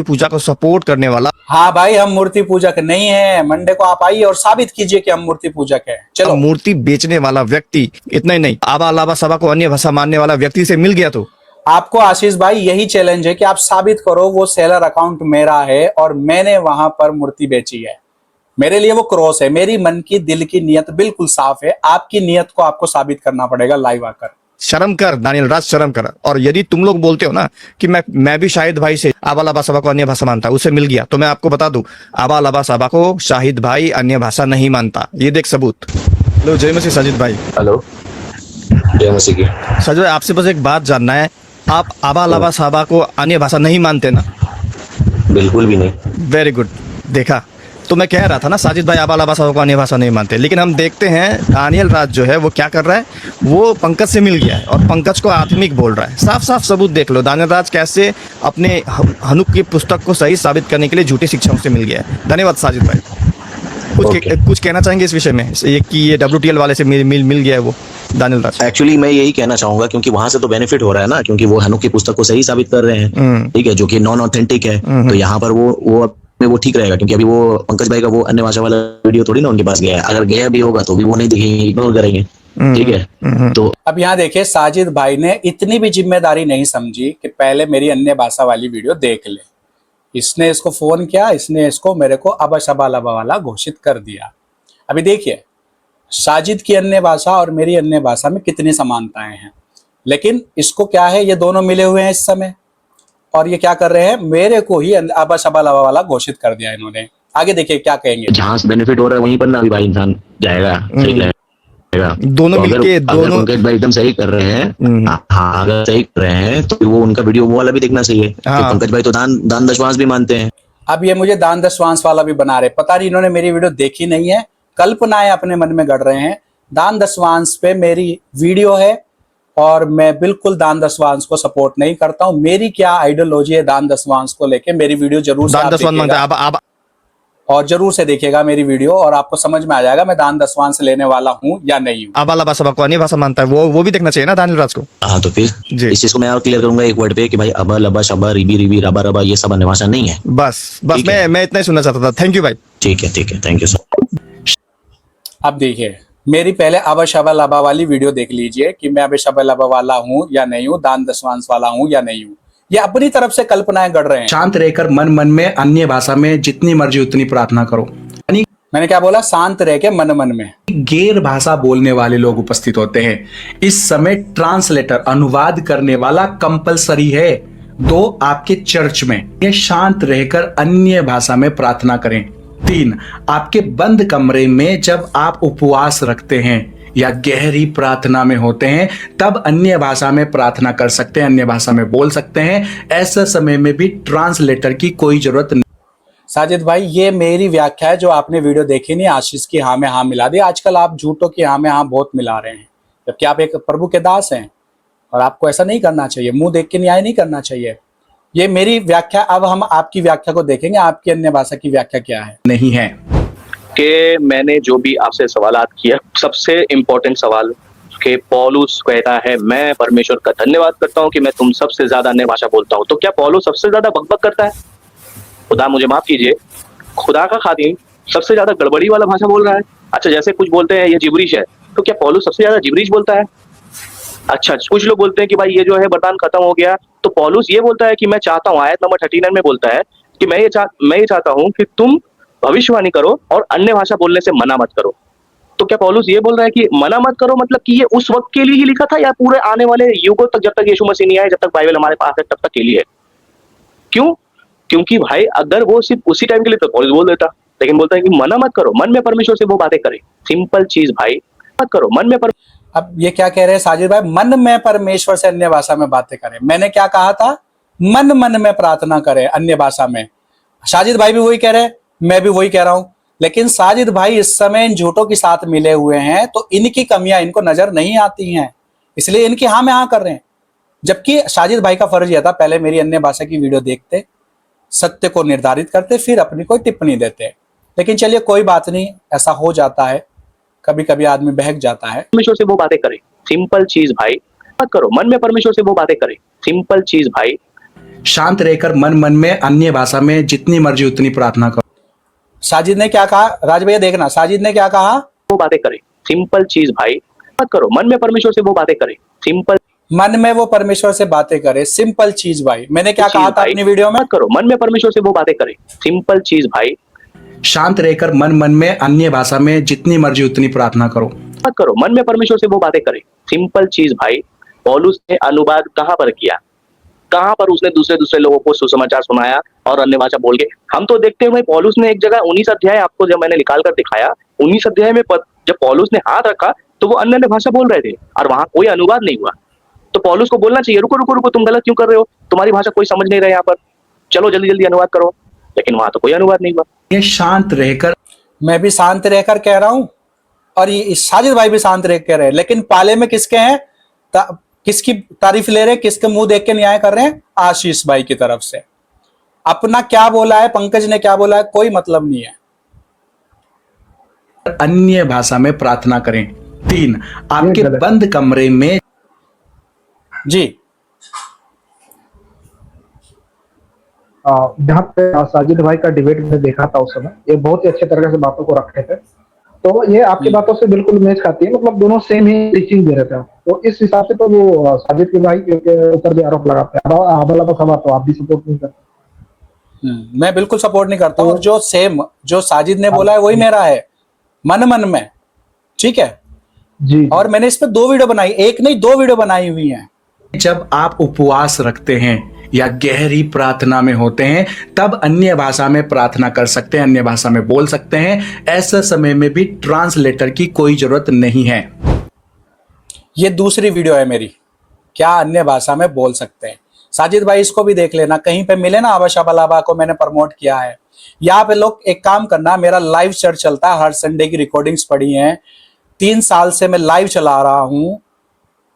Speaker 3: पूजा को सपोर्ट करने वाला।
Speaker 1: हाँ भाई, हम मूर्ति पूजक नहीं है। मंडे को आप आइए और साबित कीजिए कि हम मूर्ति पूजक है। चलो।
Speaker 3: मूर्ति बेचने वाला व्यक्ति, इतना ही नहीं, आबा अलावा सभा को अन्य भाषा मानने वाला व्यक्ति से मिल गया। तो
Speaker 1: आपको आशीष भाई यही चैलेंज है कि आप साबित करो वो सेलर अकाउंट मेरा है और मैंने वहां पर मूर्ति बेची है। मेरे लिए वो क्रॉस है। मेरी मन की दिल की नियत बिल्कुल साफ है। आपकी नियत को आपको साबित करना पड़ेगा लाइव आकर।
Speaker 3: शर्म कर दानियल राज, शर्म कर। और यदि तुम लोग बोलते हो ना कि मैं भी शाहिद भाई से आबा लाबा सभा को अन्य भाषा मानता, उसे मिल गया, तो मैं आपको बता दूं, आबा लाबा सभा को शाहिद भाई अन्य भाषा नहीं मानता। ये देख सबूत। हेलो, जय मसीह साजिद भाई।
Speaker 11: हेलो, जय मसीह की।
Speaker 3: साजिद भाई, आपसे बस एक बात जानना है, आप आबा लाबा सभा को अन्य भाषा नहीं मानते ना?
Speaker 11: बिल्कुल भी नहीं।
Speaker 3: Very good. देखा, तो मैं कह रहा था ना, साजिद भाई आबा लाबा सभा को अन्य भाषा नहीं मानते, लेकिन हम देखते हैं दानियल राज जो है वो क्या कर रहा है, वो पंकज से मिल गया है और पंकज को आत्मिक बोल रहा है। साफ साफ सबूत देख लो, दानियल राज कैसे अपने हनुक की पुस्तक को सही साबित करने के लिए झूठी शिक्षाओं से मिल गया है। धन्यवाद साजिद भाई। कुछ कहना चाहेंगे इस विषय में, ये कि ये WTL वाले से मिल गया है वो दानियल राज?
Speaker 11: एक्चुअली मैं यही कहना चाहूंगा, क्योंकि वहां से तो बेनिफिट हो रहा है ना, क्योंकि वो हनुक की पुस्तक को सही साबित कर रहे हैं, ठीक है, जो कि नॉन ऑथेंटिक है। तो यहाँ पर वो ठीक रहेगा, क्योंकि अभी वो पंकज भाई का वो अन्य भाषा वाला वीडियो थोड़ी ना उनके पास गया है। अगर गया भी होगा तो भी वो नहीं दिखेंगे, इग्नोर करेंगे, ठीक है। तो
Speaker 1: अब यहाँ देखिए, साजिद भाई ने इतनी भी जिम्मेदारी नहीं समझी कि पहले मेरी अन्य भाषा वाली वीडियो देख ले। इसने इसको फोन किया, इसने इसको मेरे को अबा शबा लबा वाला घोषित कर दिया। अभी देखिए, साजिद की अन्य भाषा और मेरी अन्य भाषा में कितनी समानताएं हैं, लेकिन इसको क्या है, ये दोनों मिले हुए हैं इस समय और ये क्या कर रहे हैं, मेरे को ही अबा शबा लबा वाला घोषित कर दिया इन्होंने। आगे देखिए क्या कहेंगे।
Speaker 11: जहां से बेनिफिट हो रहा है वहीं पर ना अभी भाई इंसान जाएगा, सही रहेगा।
Speaker 3: दोनों
Speaker 11: तो
Speaker 3: मिलके दोनों
Speaker 11: पंकज भाई एकदम सही कर रहे हैं। हाँ, अगर सही कर रहे हैं तो वो उनका वीडियो वो वाला भी देखना चाहिए। पंकज भाई तो दान दशवांश भी मानते हैं।
Speaker 1: अब ये मुझे दान दशवांश वाला भी बना रहे। पता नहीं इन्होंने मेरी वीडियो देखी नहीं है कल्पनाएं अपने मन में गढ़ रहे हैं। दान दशवांश पे मेरी वीडियो है और मैं बिल्कुल दान दशवांश को सपोर्ट नहीं करता हूं। मेरी क्या आइडियोलॉजी है दान दशवांश को लेके, मेरी वीडियो जरूर से
Speaker 3: दान
Speaker 1: आप
Speaker 3: दशवांश मांगता है
Speaker 1: देखिएगा
Speaker 3: आप
Speaker 1: और जरूर से देखिएगा मेरी वीडियो और आपको समझ में आ जाएगा मैं दान दशवांश लेने वाला हूं या नहीं हूं।
Speaker 3: आबाला भाषा को अन्य भाषा मानता है, वो भी देखना चाहिए ना दानियल राज को।
Speaker 11: हाँ तो फिर
Speaker 3: जी।
Speaker 11: इस चीज को मैं और क्लियर करूंगा एक वर्ड पे कि भाई अबा लबा शबा रिबी रिबी रबा रबा ये सब अन्य भाषा नहीं है।
Speaker 3: बस
Speaker 11: ठीक है।
Speaker 3: मैं इतना ही सुनना चाहता था। थैंक यू भाई।
Speaker 11: ठीक है, थैंक यू सर।
Speaker 1: अब देखिए मेरी पहले अबा शबा लबा वाली वीडियो देख लीजिए कि मैं अबा शबा लबा वाला हूं या नहीं हूं, दान दशवांश वाला हूं या नहीं हूं। ये अपनी तरफ से कल्पनाएं गढ़ रहे हैं।
Speaker 6: शांत रहकर मन मन में अन्य भाषा में जितनी मर्जी उतनी प्रार्थना करो। यानी
Speaker 1: मैंने क्या बोला? शांत रह के मन मन में।
Speaker 6: गैर भाषा बोलने वाले लोग उपस्थित होते हैं। इस समय ट्रांसलेटर अनुवाद करने वाला कंपलसरी है। 2 आपके चर्च में ये शांत रहकर अन्य भाषा में प्रार्थना करें। 3 आपके बंद कमरे में जब आप उपवास रखते हैं या गहरी प्रार्थना में होते हैं तब अन्य भाषा में प्रार्थना कर सकते हैं, अन्य भाषा में बोल सकते हैं। ऐसे समय में भी ट्रांसलेटर की कोई जरूरत नहीं।
Speaker 1: साजिद भाई ये मेरी व्याख्या है, जो आपने वीडियो देखी नहीं, आशीष की हाँ में हाँ मिला दी। आजकल आप झूठों की हाँ में हाँ बहुत मिला रहे हैं, जबकि आप एक प्रभु के दास हैं और आपको ऐसा नहीं करना चाहिए। मुंह देख के न्याय नहीं करना चाहिए। ये मेरी व्याख्या। अब हम आपकी व्याख्या को देखेंगे, आपकी अन्य भाषा की व्याख्या क्या है।
Speaker 6: नहीं है
Speaker 12: कि मैंने जो भी आपसे सवालात किया, सबसे इम्पोर्टेंट सवाल कि पौलुस कहता है मैं परमेश्वर का धन्यवाद करता हूं कि मैं तुम सबसे ज्यादा अन्य भाषा बोलता हूं। तो क्या पौलुस सबसे ज्यादा बकबक करता है? खुदा मुझे माफ कीजिए, खुदा का खादिम सबसे ज्यादा गड़बड़ी वाला भाषा बोल रहा है। अच्छा, जैसे कुछ बोलते हैं ये जिब्रिश है, तो क्या पौलुस सबसे ज्यादा जिब्रिश बोलता है? अच्छा, कुछ लोग बोलते हैं कि भाई ये जो है वरदान खत्म हो गया, तो पौलुस ये बोलता है कि मैं चाहता हूँ, आयत नंबर 39 में बोलता है कि मैं ये चाहता हूँ कि तुम भविष्यवाणी करो और अन्य भाषा बोलने से मना मत करो। तो क्या पौलुस ये बोल रहा है कि मना मत करो, मतलब कि ये उस वक्त के लिए ही लिखा था या पूरे आने वाले युगों तक, जब तक यीशु मसीह नहीं आए, जब तक बाइबल हमारे पास है तब तक के लिए है? क्यों? क्योंकि भाई अगर वो सिर्फ उसी टाइम के लिए तो पौलुस बोल देता, लेकिन बोलता है कि मना मत करो, मन में परमेश्वर से वो बातें करे। सिंपल चीज भाई, मत करो मन में
Speaker 1: अब ये क्या कह रहे हैं साजिद भाई? मन में परमेश्वर से अन्य भाषा में बातें करें। मैंने क्या कहा था? मन मन में प्रार्थना करें अन्य भाषा में। साजिद भाई भी वही कह रहे हैं, मैं भी वही कह रहा हूं। लेकिन साजिद भाई इस समय इन झूठों के साथ मिले हुए हैं तो इनकी कमियां इनको नजर नहीं आती हैं, इसलिए इनकी हाँ में हाँ कर रहे हैं। जबकि साजिद भाई का फर्ज यह था पहले मेरी अन्य भाषा की वीडियो देखते, सत्य को निर्धारित करते, फिर अपनी कोई टिप्पणी देते। लेकिन चलिए कोई बात नहीं, ऐसा हो जाता है, कभी कभी आदमी बहक जाता है।
Speaker 12: परमेश्वर से वो बातें करे। सिंपल चीज भाई, मत करो मन में परमेश्वर से वो बातें करे। सिंपल चीज भाई,
Speaker 6: शांत रहकर मन मन में अन्य भाषा में जितनी मर्जी उतनी प्रार्थना करो।
Speaker 1: साजिद ने क्या कहा? राज भैया देखना, साजिद ने क्या कहा?
Speaker 12: वो बातें करे। सिंपल चीज भाई, मत करो मन में परमेश्वर से वो बातें करे। सिंपल
Speaker 1: मन में वो परमेश्वर से बातें करे। सिंपल चीज भाई, मैंने क्या कहा था अपनी वीडियो में?
Speaker 12: मत करो मन में परमेश्वर से वो बातें करे। सिंपल चीज भाई,
Speaker 6: शांत रहकर मन मन में अन्य भाषा में जितनी मर्जी उतनी प्रार्थना करो।
Speaker 12: मत करो मन में परमेश्वर से वो बातें करे। सिंपल चीज भाई, पौलुस ने अनुवाद कहां पर किया? कहां पर उसने दूसरे लोगों को सुसमाचार सुनाया और अन्य भाषा बोल के? हम तो देखते हुए पौलुस ने एक जगह 19 अध्याय आपको जब मैंने निकाल कर दिखाया, 19 अध्याय में जब पौलुस ने हाथ रखा तो वो अन्य भाषा बोल रहे थे और वहां कोई अनुवाद नहीं हुआ। तो पौलुस को बोलना चाहिए रुको रुको रुको, तुम गलत क्यों कर रहे हो, तुम्हारी भाषा कोई समझ नहीं रहा यहाँ पर, चलो जल्दी जल्दी अनुवाद करो। लेकिन वहां तो कोई अनुवाद नहीं हुआ।
Speaker 6: ये शांत रहकर,
Speaker 1: मैं भी शांत रहकर कह रहा हूं और ये साजिद भाई भी शांत रह कह रहे हैं, लेकिन पाले में किसके हैं? किसकी तारीफ ले रहे हैं? किसके मुंह देख के न्याय कर रहे हैं? आशीष भाई की तरफ से। अपना क्या बोला है, पंकज ने क्या बोला है, कोई मतलब नहीं है।
Speaker 6: अन्य भाषा में प्रार्थना करें। 3 आपके बंद कमरे में। जी,
Speaker 2: जहाँ पे साजिद भाई का डिबेट में देखा था उस समय, ये बहुत ही अच्छे तरीके से बातों को रखे थे, तो ये आपकी बातों से बिल्कुल मैच खाती है। मतलब दोनों सेम ही टीचिंग दे रहे थे, तो इस हिसाब से तो वो साजिद के भाई के ऊपर भी आरोप लगाते हैं। तो आप भी सपोर्ट नहीं करते?
Speaker 1: मैं बिल्कुल सपोर्ट नहीं करता हूँ। जो साजिद ने बोला है वही मेरा है, मन मन में। ठीक है
Speaker 2: जी।
Speaker 1: और मैंने इस पे 2 वीडियो बनाई, एक नहीं 2 वीडियो बनाई हुई हैं।
Speaker 6: जब आप उपवास रखते हैं या गहरी प्रार्थना में होते हैं तब अन्य भाषा में प्रार्थना कर सकते हैं, अन्य भाषा में बोल सकते हैं। ऐसे समय में भी ट्रांसलेटर की कोई जरूरत नहीं है।
Speaker 1: ये दूसरी वीडियो है मेरी, क्या अन्य भाषा में बोल सकते हैं। साजिद भाई इसको भी देख लेना, कहीं पे मिले ना आबा शाबा लाबा को मैंने प्रमोट किया है। यहाँ पे लोग एक काम करना, मेरा लाइव चर्च चलता है, हर संडे की रिकॉर्डिंग्स पड़ी हैं, 3 साल से मैं लाइव चला रहा हूं।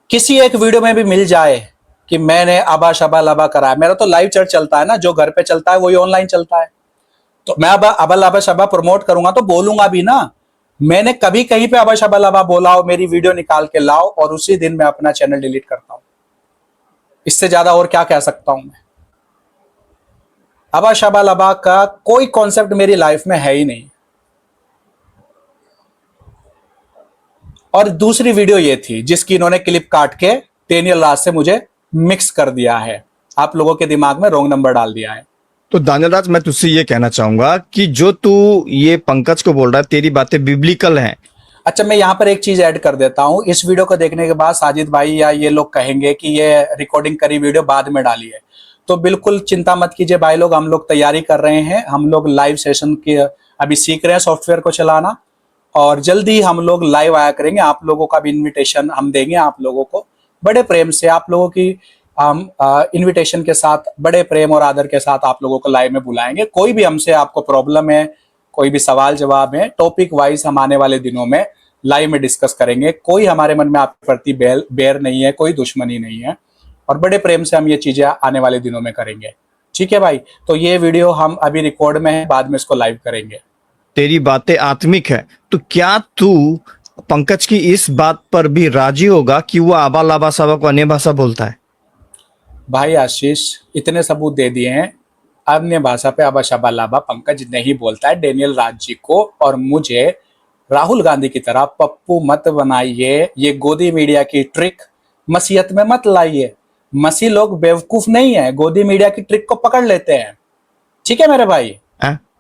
Speaker 1: किसी एक वीडियो में भी मिल जाए कि मैंने आबा शाबा लाबा कराया। मेरा तो लाइव चर्च चलता है ना, जो घर पे चलता है वही ऑनलाइन चलता है। तो मैं अब आबा लाबा शाबा प्रमोट करूंगा तो बोलूंगा भी ना, मैंने कभी कहीं पे आबा शाबा लाबा बोला हो, मेरी वीडियो निकाल के लाओ और उसी दिन मैं अपना चैनल डिलीट करता हूं। इससे ज्यादा और क्या कह सकता हूं मैं। आबा शाबा लाबा का कोई कॉन्सेप्ट मेरी लाइफ में है ही नहीं। और दूसरी वीडियो ये थी जिसकी इन्होंने क्लिप काट के डेनियल राज से मुझे मिक्स कर दिया है, आप लोगों के दिमाग में रॉन्ग नंबर डाल दिया है।
Speaker 3: तो दानियल राज, मैं तुझसे ये कहना चाहूंगा कि जो तू ये पंकज को बोल रहा है, तेरी बातें बिब्लिकल हैं।
Speaker 1: अच्छा, मैं यहाँ पर एक चीज ऐड कर देता हूँ। इस वीडियो को देखने के बाद साजिद भाई या ये लोग कहेंगे कि ये रिकॉर्डिंग करी वीडियो बाद में डाली है, तो बिल्कुल चिंता मत कीजिए भाई लोग, हम लोग तैयारी कर रहे हैं। हम लोग लाइव सेशन की अभी सीख रहे हैं सॉफ्टवेयर को चलाना, और जल्दी हम लोग लाइव आया करेंगे। आप लोगों का भी इन्विटेशन हम देंगे, आप लोगों को बड़े प्रेम से, आप लोगों की इनविटेशन के साथ, बड़े प्रेम और आदर के साथ आप लोगों को लाइव में बुलाएंगे। कोई भी हमसे आपको प्रॉब्लम है, कोई भी सवाल जवाब है, टॉपिक वाइज हम आने वाले दिनों में लाइव में डिस्कस करेंगे। कोई हमारे मन में आपके प्रति बैर नहीं है, कोई दुश्मनी नहीं है, और बड़े प्रेम से हम ये चीजें आने वाले दिनों में करेंगे। ठीक है भाई, तो ये वीडियो हम अभी रिकॉर्ड में है, बाद में इसको लाइव करेंगे।
Speaker 3: तेरी बातें आत्मिक है, तो क्या तू पंकज की इस बात पर भी राजी होगा कि वो आबा लाबा साबा को अन्य भाषा बोलता है?
Speaker 1: भाई आशीष, इतने सबूत दे दिए हैं, अन्य भाषा पे आबा शाबा लाबा पंकज नहीं बोलता है। डेनियल राज जी को और मुझे राहुल गांधी की तरह पप्पू मत बनाइए, ये गोदी मीडिया की ट्रिक मसीहत में मत लाइए। मसीह लोग बेवकूफ नहीं है, गोदी मीडिया की ट्रिक को पकड़ लेते हैं। ठीक है मेरे भाई?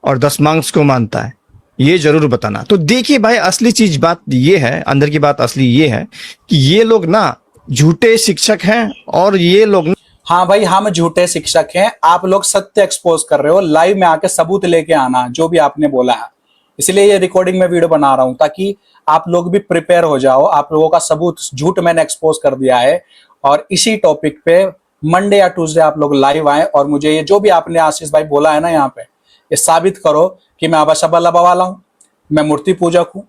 Speaker 3: और दशमांश को मानता है, ये जरूर बताना। तो देखिए भाई, असली चीज बात ये है, अंदर की बात असली ये है कि ये लोग ना झूठे शिक्षक हैं, और ये लोग,
Speaker 1: हाँ भाई, हम झूठे शिक्षक हैं। आप लोग सत्य एक्सपोज कर रहे हो, लाइव में आके सबूत लेके आना जो भी आपने बोला है। इसलिए ये रिकॉर्डिंग में वीडियो बना रहा हूं ताकि आप लोग भी प्रिपेयर हो जाओ। आप लोगों का सबूत, झूठ मैंने एक्सपोज कर दिया है, और इसी टॉपिक पे मंडे या ट्यूसडे आप लोग लाइव आए और मुझे ये जो भी आपने आशीष भाई बोला है ना यहाँ पे, ये साबित करो कि मैं आबा शाबा लाबा वाला हूँ, मैं मूर्ति पूजक हूँ,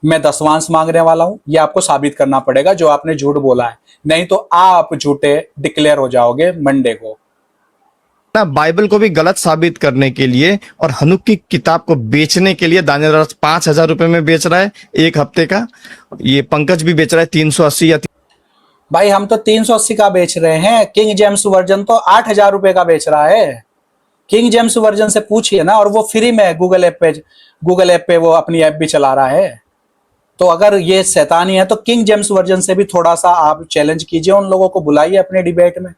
Speaker 1: मैं दसवांश मांगने वाला हूँ। ये आपको साबित करना पड़ेगा जो आपने झूठ बोला है, नहीं तो आप झूठे डिक्लेयर हो जाओगे मंडे को।
Speaker 3: ना बाइबल को भी गलत साबित करने के लिए और हनुक की किताब को बेचने के लिए दानियल राज 5,000 रुपए में बेच रहा है एक हफ्ते का। ये पंकज भी बेच रहा है 380 या
Speaker 1: भाई हम तो 380 का बेच रहे हैं, किंग जेम्स वर्जन तो 8,000 रुपए का बेच रहा है। किंग जेम्स वर्जन से पूछिए ना, और वो फ्री में गूगल ऐप पे वो अपनी ऐप भी चला रहा है। तो अगर ये शैतानी है तो किंग जेम्स वर्जन से भी थोड़ा सा आप चैलेंज कीजिए, उन लोगों को बुलाइए अपने डिबेट में,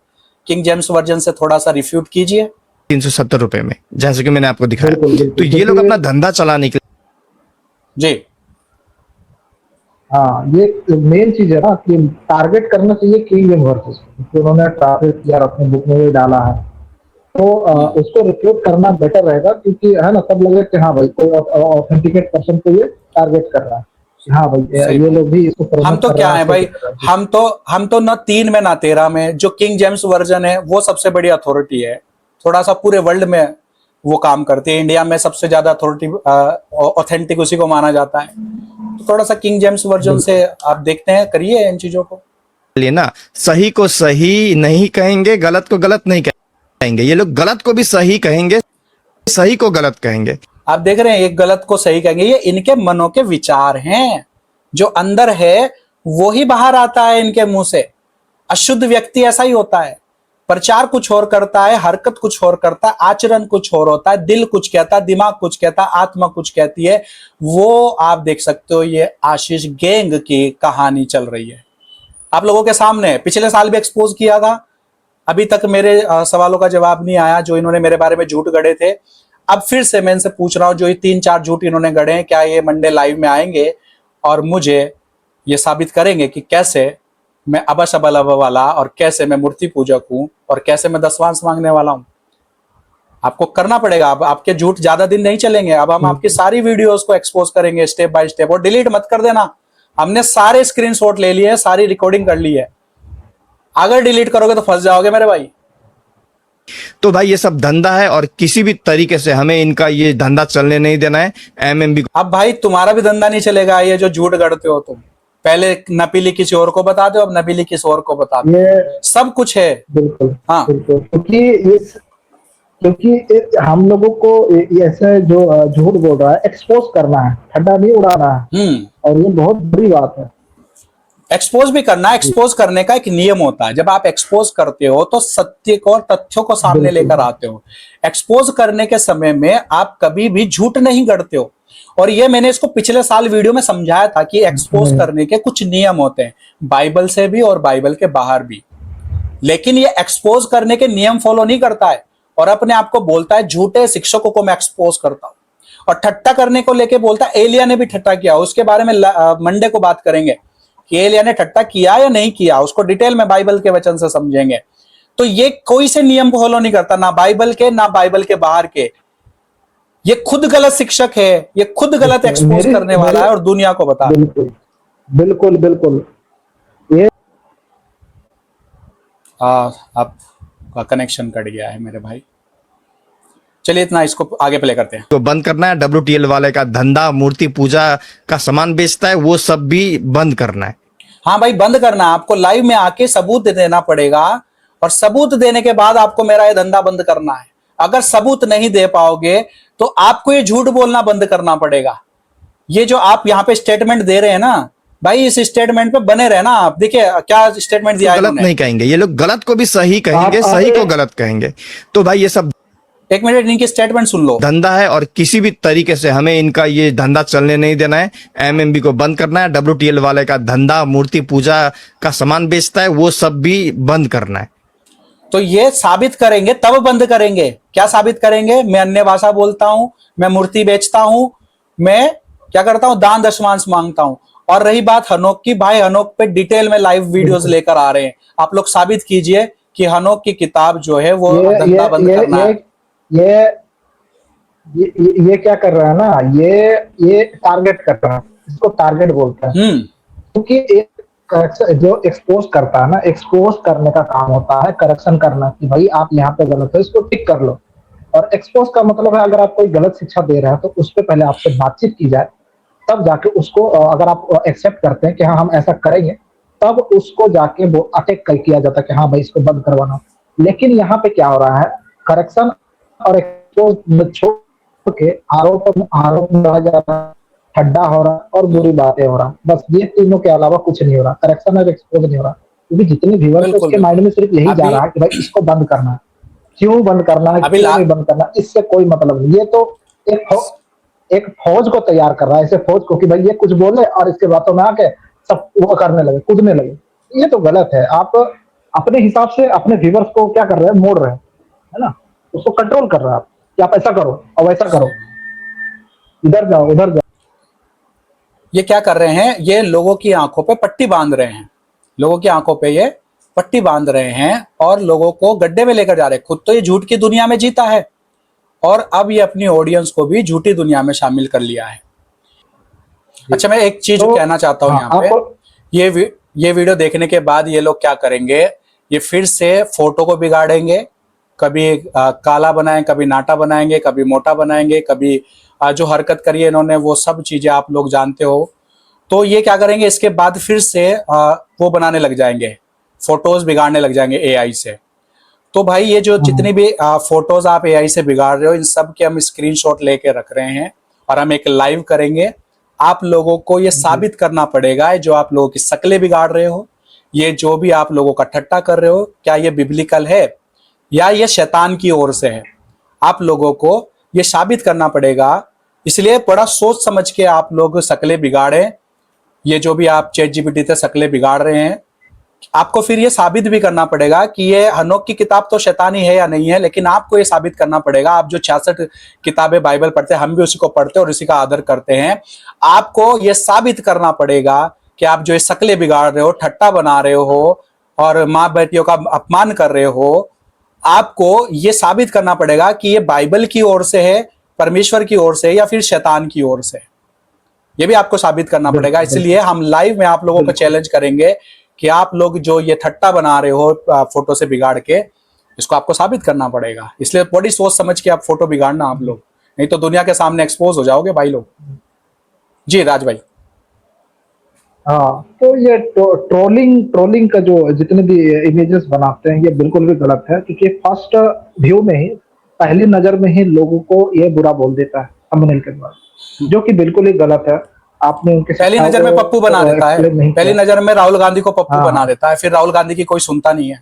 Speaker 1: किंग जेम्स वर्जन से थोड़ा सा रिफ्यूट कीजिए।
Speaker 3: 370 रुपए में, जैसे कि मैंने आपको दिखाया। तो ये लोग अपना धंधा चलाने के
Speaker 1: जी,
Speaker 2: हाँ, ये मेन चीज है ना कि टारगेट करना चाहिए किंग जेम्स वर्जन। उन्होंने टारगेट किया, अपने बुक में भी डाला है, तो उसको रिफ्यूट करना बेटर रहेगा, क्योंकि है ना, सब लगे कि हाँ भाई कोई ऑथेंटिकेट पर्सन को ये टारगेट कर रहा है। हाँ भाई, ये लोग भी इसको
Speaker 1: हम तो क्या है भाई, हम तो ना 3 में ना 13 में, जो किंग जेम्स वर्जन है वो सबसे बड़ी अथॉरिटी है। थोड़ा सा पूरे वर्ल्ड में वो काम करती है, इंडिया में सबसे ज्यादा अथॉरिटी ऑथेंटिक उसी को माना जाता है। तो थोड़ा सा किंग जेम्स वर्जन से आप देखते हैं, करिए इन चीजों को।
Speaker 3: लेना, सही को सही नहीं कहेंगे, गलत को गलत नहीं कहेंगे। ये लोग गलत को भी सही कहेंगे, सही को गलत कहेंगे।
Speaker 1: आप देख रहे हैं, एक गलत को सही कहेंगे। ये इनके मनों के विचार हैं, जो अंदर है वो ही बाहर आता है इनके मुंह से। अशुद्ध व्यक्ति ऐसा ही होता है, प्रचार कुछ और करता है, हरकत कुछ और करता है, आचरण कुछ और होता है, दिल कुछ कहता है, दिमाग कुछ कहता है, आत्मा कुछ कहती है। वो आप देख सकते हो, ये आशीष गैंग की कहानी चल रही है आप लोगों के सामने। पिछले साल भी एक्सपोज किया था, अभी तक मेरे सवालों का जवाब नहीं आया जो इन्होंने मेरे बारे में झूठ गढ़े थे। अब फिर से मैं इनसे पूछ रहा हूं, जो ये 3-4 झूठ इन्होंने गढ़े हैं, क्या ये मंडे लाइव में आएंगे और मुझे ये साबित करेंगे कि कैसे मैं आबा शाबा लाबा वाला, और कैसे मैं मूर्ति पूजक हूं, और कैसे मैं दसवांश मांगने वाला हूं। आपको करना पड़ेगा। अब आपके झूठ ज्यादा दिन नहीं चलेंगे। अब हम आपकी सारी वीडियोस को एक्सपोज करेंगे स्टेप बाय स्टेप, और डिलीट मत कर देना। हमने सारे स्क्रीनशॉट ले लिए, सारी रिकॉर्डिंग कर ली है। अगर डिलीट करोगे तो फंस जाओगे मेरे भाई।
Speaker 3: तो भाई ये सब धंधा है और किसी भी तरीके से हमें इनका ये धंधा चलने नहीं देना है। एमएमबी
Speaker 1: अब भाई तुम्हारा भी धंधा नहीं चलेगा, ये जो झूठ गढ़ते हो तुम। पहले नपीली किसी और को बता दो, अब नपीली किसी और को बता दो,
Speaker 2: ये
Speaker 1: सब कुछ है।
Speaker 2: बिल्कुल
Speaker 1: हाँ
Speaker 2: बिल्कुल, क्योंकि हम लोगों को ऐसे जो झूठ बोल रहा है एक्सपोज करना है, ठंडा नहीं उड़ाना है, और ये बहुत बड़ी बात है।
Speaker 1: एक्सपोज भी करना है। एक्सपोज करने का एक नियम होता है। जब आप एक्सपोज करते हो तो सत्य को और तथ्यों को सामने लेकर आते हो। एक्सपोज करने के समय में आप कभी भी झूठ नहीं गढ़ते हो। और ये मैंने इसको पिछले साल वीडियो में समझाया था कि एक्सपोज करने के कुछ नियम होते हैं, बाइबल से भी और बाइबल के बाहर भी। लेकिन ये एक्सपोज करने के नियम फॉलो नहीं करता है और अपने आप को बोलता है झूठे शिक्षकों को मैं एक्सपोज करता हूं। और ठट्टा करने को लेके बोलता है एलिया ने भी ठट्टा किया। उसके बारे में मंडे को बात करेंगे कि एलिया ने ठट्टा किया या नहीं किया, उसको डिटेल में बाइबल के वचन से समझेंगे। तो ये कोई से नियम को फॉलो नहीं करता, ना बाइबल के ना बाइबल के बाहर के। ये खुद गलत शिक्षक है, ये खुद गलत एक्सपोज करने वाला है और दुनिया को बता।
Speaker 2: बिल्कुल बिल्कुल बिल्कुल। ये
Speaker 1: आपका कनेक्शन कट गया है मेरे भाई। चलिए इतना, इसको आगे प्ले करते हैं।
Speaker 3: तो बंद करना है। WTL वाले का धंधा, मूर्ति पूजा का सामान बेचता है, वो सब भी बंद करना है।
Speaker 1: हाँ भाई बंद करना है। आपको लाइव में आके सबूत देना पड़ेगा और सबूत देने के बाद आपको मेरा ये धंधा बंद करना है। अगर सबूत नहीं दे पाओगे तो आपको ये झूठ बोलना बंद करना पड़ेगा। ये जो आप यहाँ पे स्टेटमेंट दे रहे हैं ना भाई, इस स्टेटमेंट पे बने रहना आप। देखिए क्या स्टेटमेंट दिया है।
Speaker 3: गलत नहीं कहेंगे ये लोग, गलत को भी सही कहेंगे, सही को गलत कहेंगे। तो भाई ये सब
Speaker 1: एक मिनट इनकी स्टेटमेंट सुन लो।
Speaker 3: धंधा है और किसी भी तरीके से हमें इनका ये धंधा चलने नहीं देना है। एमएमबी को बंद करना है। WTL वाले का धंधा, मूर्ति पूजा का सामान बेचता है, वो सब भी बंद करना है।
Speaker 1: तो ये साबित करेंगे तब बंद करेंगे। क्या साबित करेंगे? मैं अन्य भाषा बोलता हूं, मैं मूर्ति बेचता हूं, मैं क्या करता हूं, दान दशमांश मांगता हूं। और रही बात हनोक की, भाई हनोक पे डिटेल में लाइव वीडियोस लेकर आ रहे हैं। आप लोग साबित कीजिए कि हनोक की किताब जो है वो धंधा बंद करना है।
Speaker 2: ये क्या कर रहा है ना, ये टारगेट कर रहा है, इसको टारगेट बोलते हैं। क्योंकि एक जो एक्सपोज करता है ना, एक्सपोज करने का काम होता है करेक्शन करना, कि भाई आप यहाँ पे गलत हो, इसको ठीक कर लो। और एक्सपोज का मतलब है अगर आप कोई गलत शिक्षा दे रहे हैं तो उस पर पहले आपसे बातचीत की जाए, तब जाके उसको अगर आप एक्सेप्ट करते हैं कि हाँ हम ऐसा करेंगे, तब उसको जाके वो अटैक किया जाता है कि हाँ भाई इसको बंद करवाना। लेकिन यहाँ पे क्या हो रहा है, करेक्शन और एक्सपोज छोड़ के आरोप लगाया जा रहा है, ठड्डा हो रहा है और बुरी बातें हो रहा है। बस ये तीनों के अलावा कुछ नहीं हो रहा, करेक्शन और एक्सपोज नहीं हो रहा। क्योंकि जितने व्यूअर्स है उसके माइंड में सिर्फ यही जा रहा है कि भाई इसको बंद करना है, क्यों बंद करना है, क्यों नहीं बंद करना, इससे कोई मतलब नहीं। ये तो एक फौज को तैयार कर रहा है, ऐसे फौज को कि भाई ये कुछ बोले और इसके बातों में आके सब वो करने लगे, कूदने लगे। ये तो गलत है। आप अपने हिसाब से अपने व्यूअर्स को क्या कर रहे हैं, मोड़ रहे हैं, है ना, उसको कंट्रोल कर रहे हैं आप कि आप ऐसा करो और वैसा करो, इधर जाओ उधर जाओ।
Speaker 1: ये क्या कर रहे हैं, ये लोगों की आंखों पे पट्टी बांध रहे हैं। लोगों की आंखों पे ये पट्टी बांध रहे हैं और लोगों को गड्ढे में लेकर जा रहे हैं। खुद तो ये झूठ की दुनिया में जीता है और अब ये अपनी ऑडियंस को भी झूठी दुनिया में शामिल कर लिया है। अच्छा मैं एक चीज कहना चाहता हूँ यहाँ पे, ये वीडियो देखने के बाद ये लोग क्या करेंगे, ये फिर से फोटो को बिगाड़ेंगे। कभी काला बनाएं, कभी नाटा बनाएंगे, कभी मोटा बनाएंगे, कभी जो हरकत करी है इन्होंने वो सब चीजें आप लोग जानते हो। तो ये क्या करेंगे, इसके बाद फिर से वो बनाने लग जाएंगे, फोटोज बिगाड़ने लग जाएंगे एआई से। तो भाई ये जो जितनी भी फोटोज आप एआई से बिगाड़ रहे हो, इन सब के हम स्क्रीनशॉट लेके रख रहे हैं और हम एक लाइव करेंगे। आप लोगों को ये साबित करना पड़ेगा, जो आप लोगों की शक्लें बिगाड़ रहे हो, ये जो भी आप लोगों का ठट्टा कर रहे हो, क्या ये बिब्लिकल है या ये शैतान की ओर से है। आप लोगों को ये साबित करना पड़ेगा। इसलिए बड़ा सोच समझ के आप लोग शक्लें बिगाड़े। ये जो भी आप ChatGPT से शक्लें बिगाड़ रहे हैं, आपको फिर ये साबित भी करना पड़ेगा कि ये हनोक की किताब तो शैतानी है या नहीं है, लेकिन आपको ये साबित करना पड़ेगा। आप जो 66 किताबें बाइबल पढ़ते हैं, हम भी उसी को पढ़ते हैं और उसी का आदर करते हैं। आपको ये साबित करना पड़ेगा कि आप जो ये शक्लें बिगाड़ रहे हो, ठट्टा बना रहे हो और माँ बेटियों का अपमान कर रहे हो, आपको ये साबित करना पड़ेगा कि ये बाइबल की ओर से है, परमेश्वर की ओर से, या फिर शैतान की ओर से। ये भी आपको साबित करना पड़ेगा। इसलिए हम लाइव में आप लोगों को चैलेंज करेंगे कि आप लोग जो ये ठट्टा बना रहे हो फोटो से बिगाड़ के, इसको आपको साबित करना पड़ेगा। इसलिए बड़ी सोच समझ के आप फोटो बिगाड़ना आप लोग, नहीं तो दुनिया के सामने एक्सपोज हो जाओगे भाई लोग। जी राज भाई।
Speaker 2: हाँ, तो ये ट्रोलिंग का जो जितने भी इमेजेस बनाते हैं ये बिल्कुल भी गलत है, क्योंकि फर्स्ट व्यू में ही, पहली नजर में ही लोगों को ये बुरा बोल देता है थंबनेल के द्वारा, जो कि बिल्कुल ही गलत है। आपने उनके
Speaker 1: पहली नजर में पप्पू बना देता है, पहली नजर में राहुल गांधी को पप्पू बना देता है, फिर राहुल गांधी की कोई सुनता नहीं है।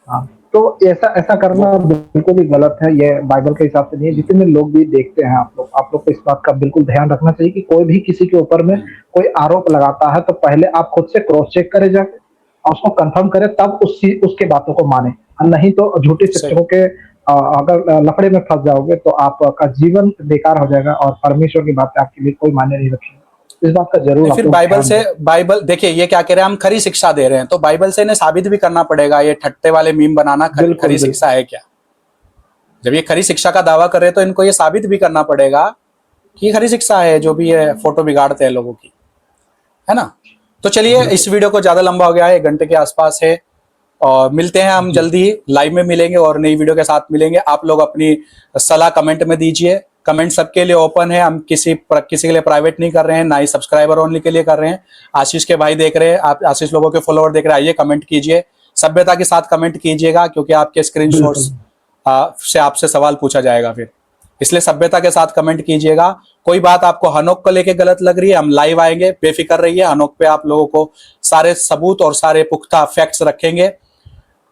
Speaker 2: हाँ, तो ऐसा करना बिल्कुल ही गलत है। ये बाइबल के हिसाब से नहीं है। जितने लोग भी देखते हैं, आप लोग को इस बात का बिल्कुल ध्यान रखना चाहिए कि कोई भी किसी के ऊपर में कोई आरोप लगाता है तो पहले आप खुद से क्रॉस चेक करें जाके और उसको कंफर्म करें, तब उसके बातों को माने। नहीं तो झूठे शिक्षकों के अगर लफड़े में फंस जाओगे तो आपका जीवन बेकार हो जाएगा और परमेश्वर की बातें आपके लिए कोई मायने नहीं रखेगी। इस बात का जरूर
Speaker 1: फिर बाइबल देखिए, ये क्या कह रहे हैं, हम खरी शिक्षा दे रहे हैं, तो बाइबल से इन्हें साबित भी करना पड़ेगा ये ठट्टे वाले मीम बनाना खरी शिक्षा है क्या। जब ये खरी शिक्षा का दावा कर रहे हैं तो इनको ये साबित भी करना पड़ेगा कि खरी शिक्षा है जो भी ये फोटो बिगाड़ते हैं लोगों की, है ना। तो चलिए, इस वीडियो को ज्यादा लंबा हो गया है, 1 घंटे के आसपास है, और मिलते हैं हम जल्दी लाइव में मिलेंगे और नई वीडियो के साथ मिलेंगे। आप लोग अपनी सलाह कमेंट में दीजिए, कमेंट सबके लिए ओपन है, हम किसी के लिए प्राइवेट नहीं कर रहे हैं, ना ही सब्सक्राइबर ओनली के लिए कर रहे हैं। आशीष के भाई देख रहे हैं, आप आशीष लोगों के फॉलोअर देख रहे हैं, आइए कमेंट कीजिए, सभ्यता के साथ कमेंट कीजिएगा, क्योंकि आपके स्क्रीनशॉट्स से आपसे सवाल पूछा जाएगा फिर, इसलिए सभ्यता के साथ कमेंट कीजिएगा। कोई बात आपको हनोक को लेके गलत लग रही है, हम लाइव आएंगे, बेफिक्र रहिए, हनोक पे आप लोगों को सारे सबूत और सारे पुख्ता फैक्ट्स रखेंगे।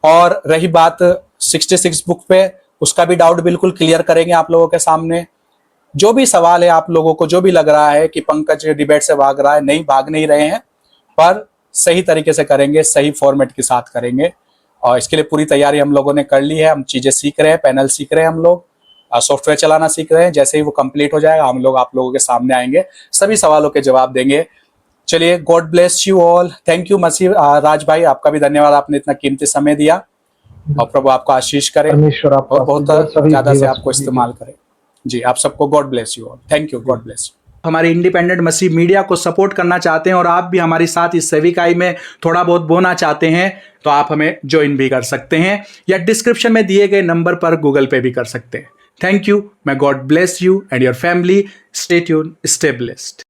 Speaker 1: और रही बात 66 बुक पे, उसका भी डाउट बिल्कुल क्लियर करेंगे आप लोगों के सामने। जो भी सवाल है, आप लोगों को जो भी लग रहा है कि पंकज डिबेट से भाग रहा है, नहीं भाग नहीं रहे हैं, पर सही तरीके से करेंगे, सही फॉर्मेट के साथ करेंगे, और इसके लिए पूरी तैयारी हम लोगों ने कर ली है। हम चीजें सीख रहे हैं, पैनल सीख रहे हैं, हम लोग सॉफ्टवेयर चलाना सीख रहे हैं। जैसे ही वो कंप्लीट हो जाएगा हम लोग आप लोगों के सामने आएंगे, सभी सवालों के जवाब देंगे। चलिए, God bless you all, thank you Masih Raj भाई, आपका भी धन्यवाद, आपने इतना कीमती समय दिया, और प्रभु आपको आशीष करे और बहुत ज्यादा से आपको इस्तेमाल करे। जी, आप सबको God bless you all, thank you, God bless you. हमारे इंडिपेंडेंट मसीह मीडिया को सपोर्ट करना चाहते हैं और आप भी हमारे साथ इस सेविकाई में थोड़ा बहुत बोना चाहते हैं तो आप हमें ज्वाइन भी कर सकते हैं, या डिस्क्रिप्शन में दिए गए नंबर पर गूगल पे भी कर सकते हैं। Thank you, may God bless you and your family. Stay tuned, stay blessed.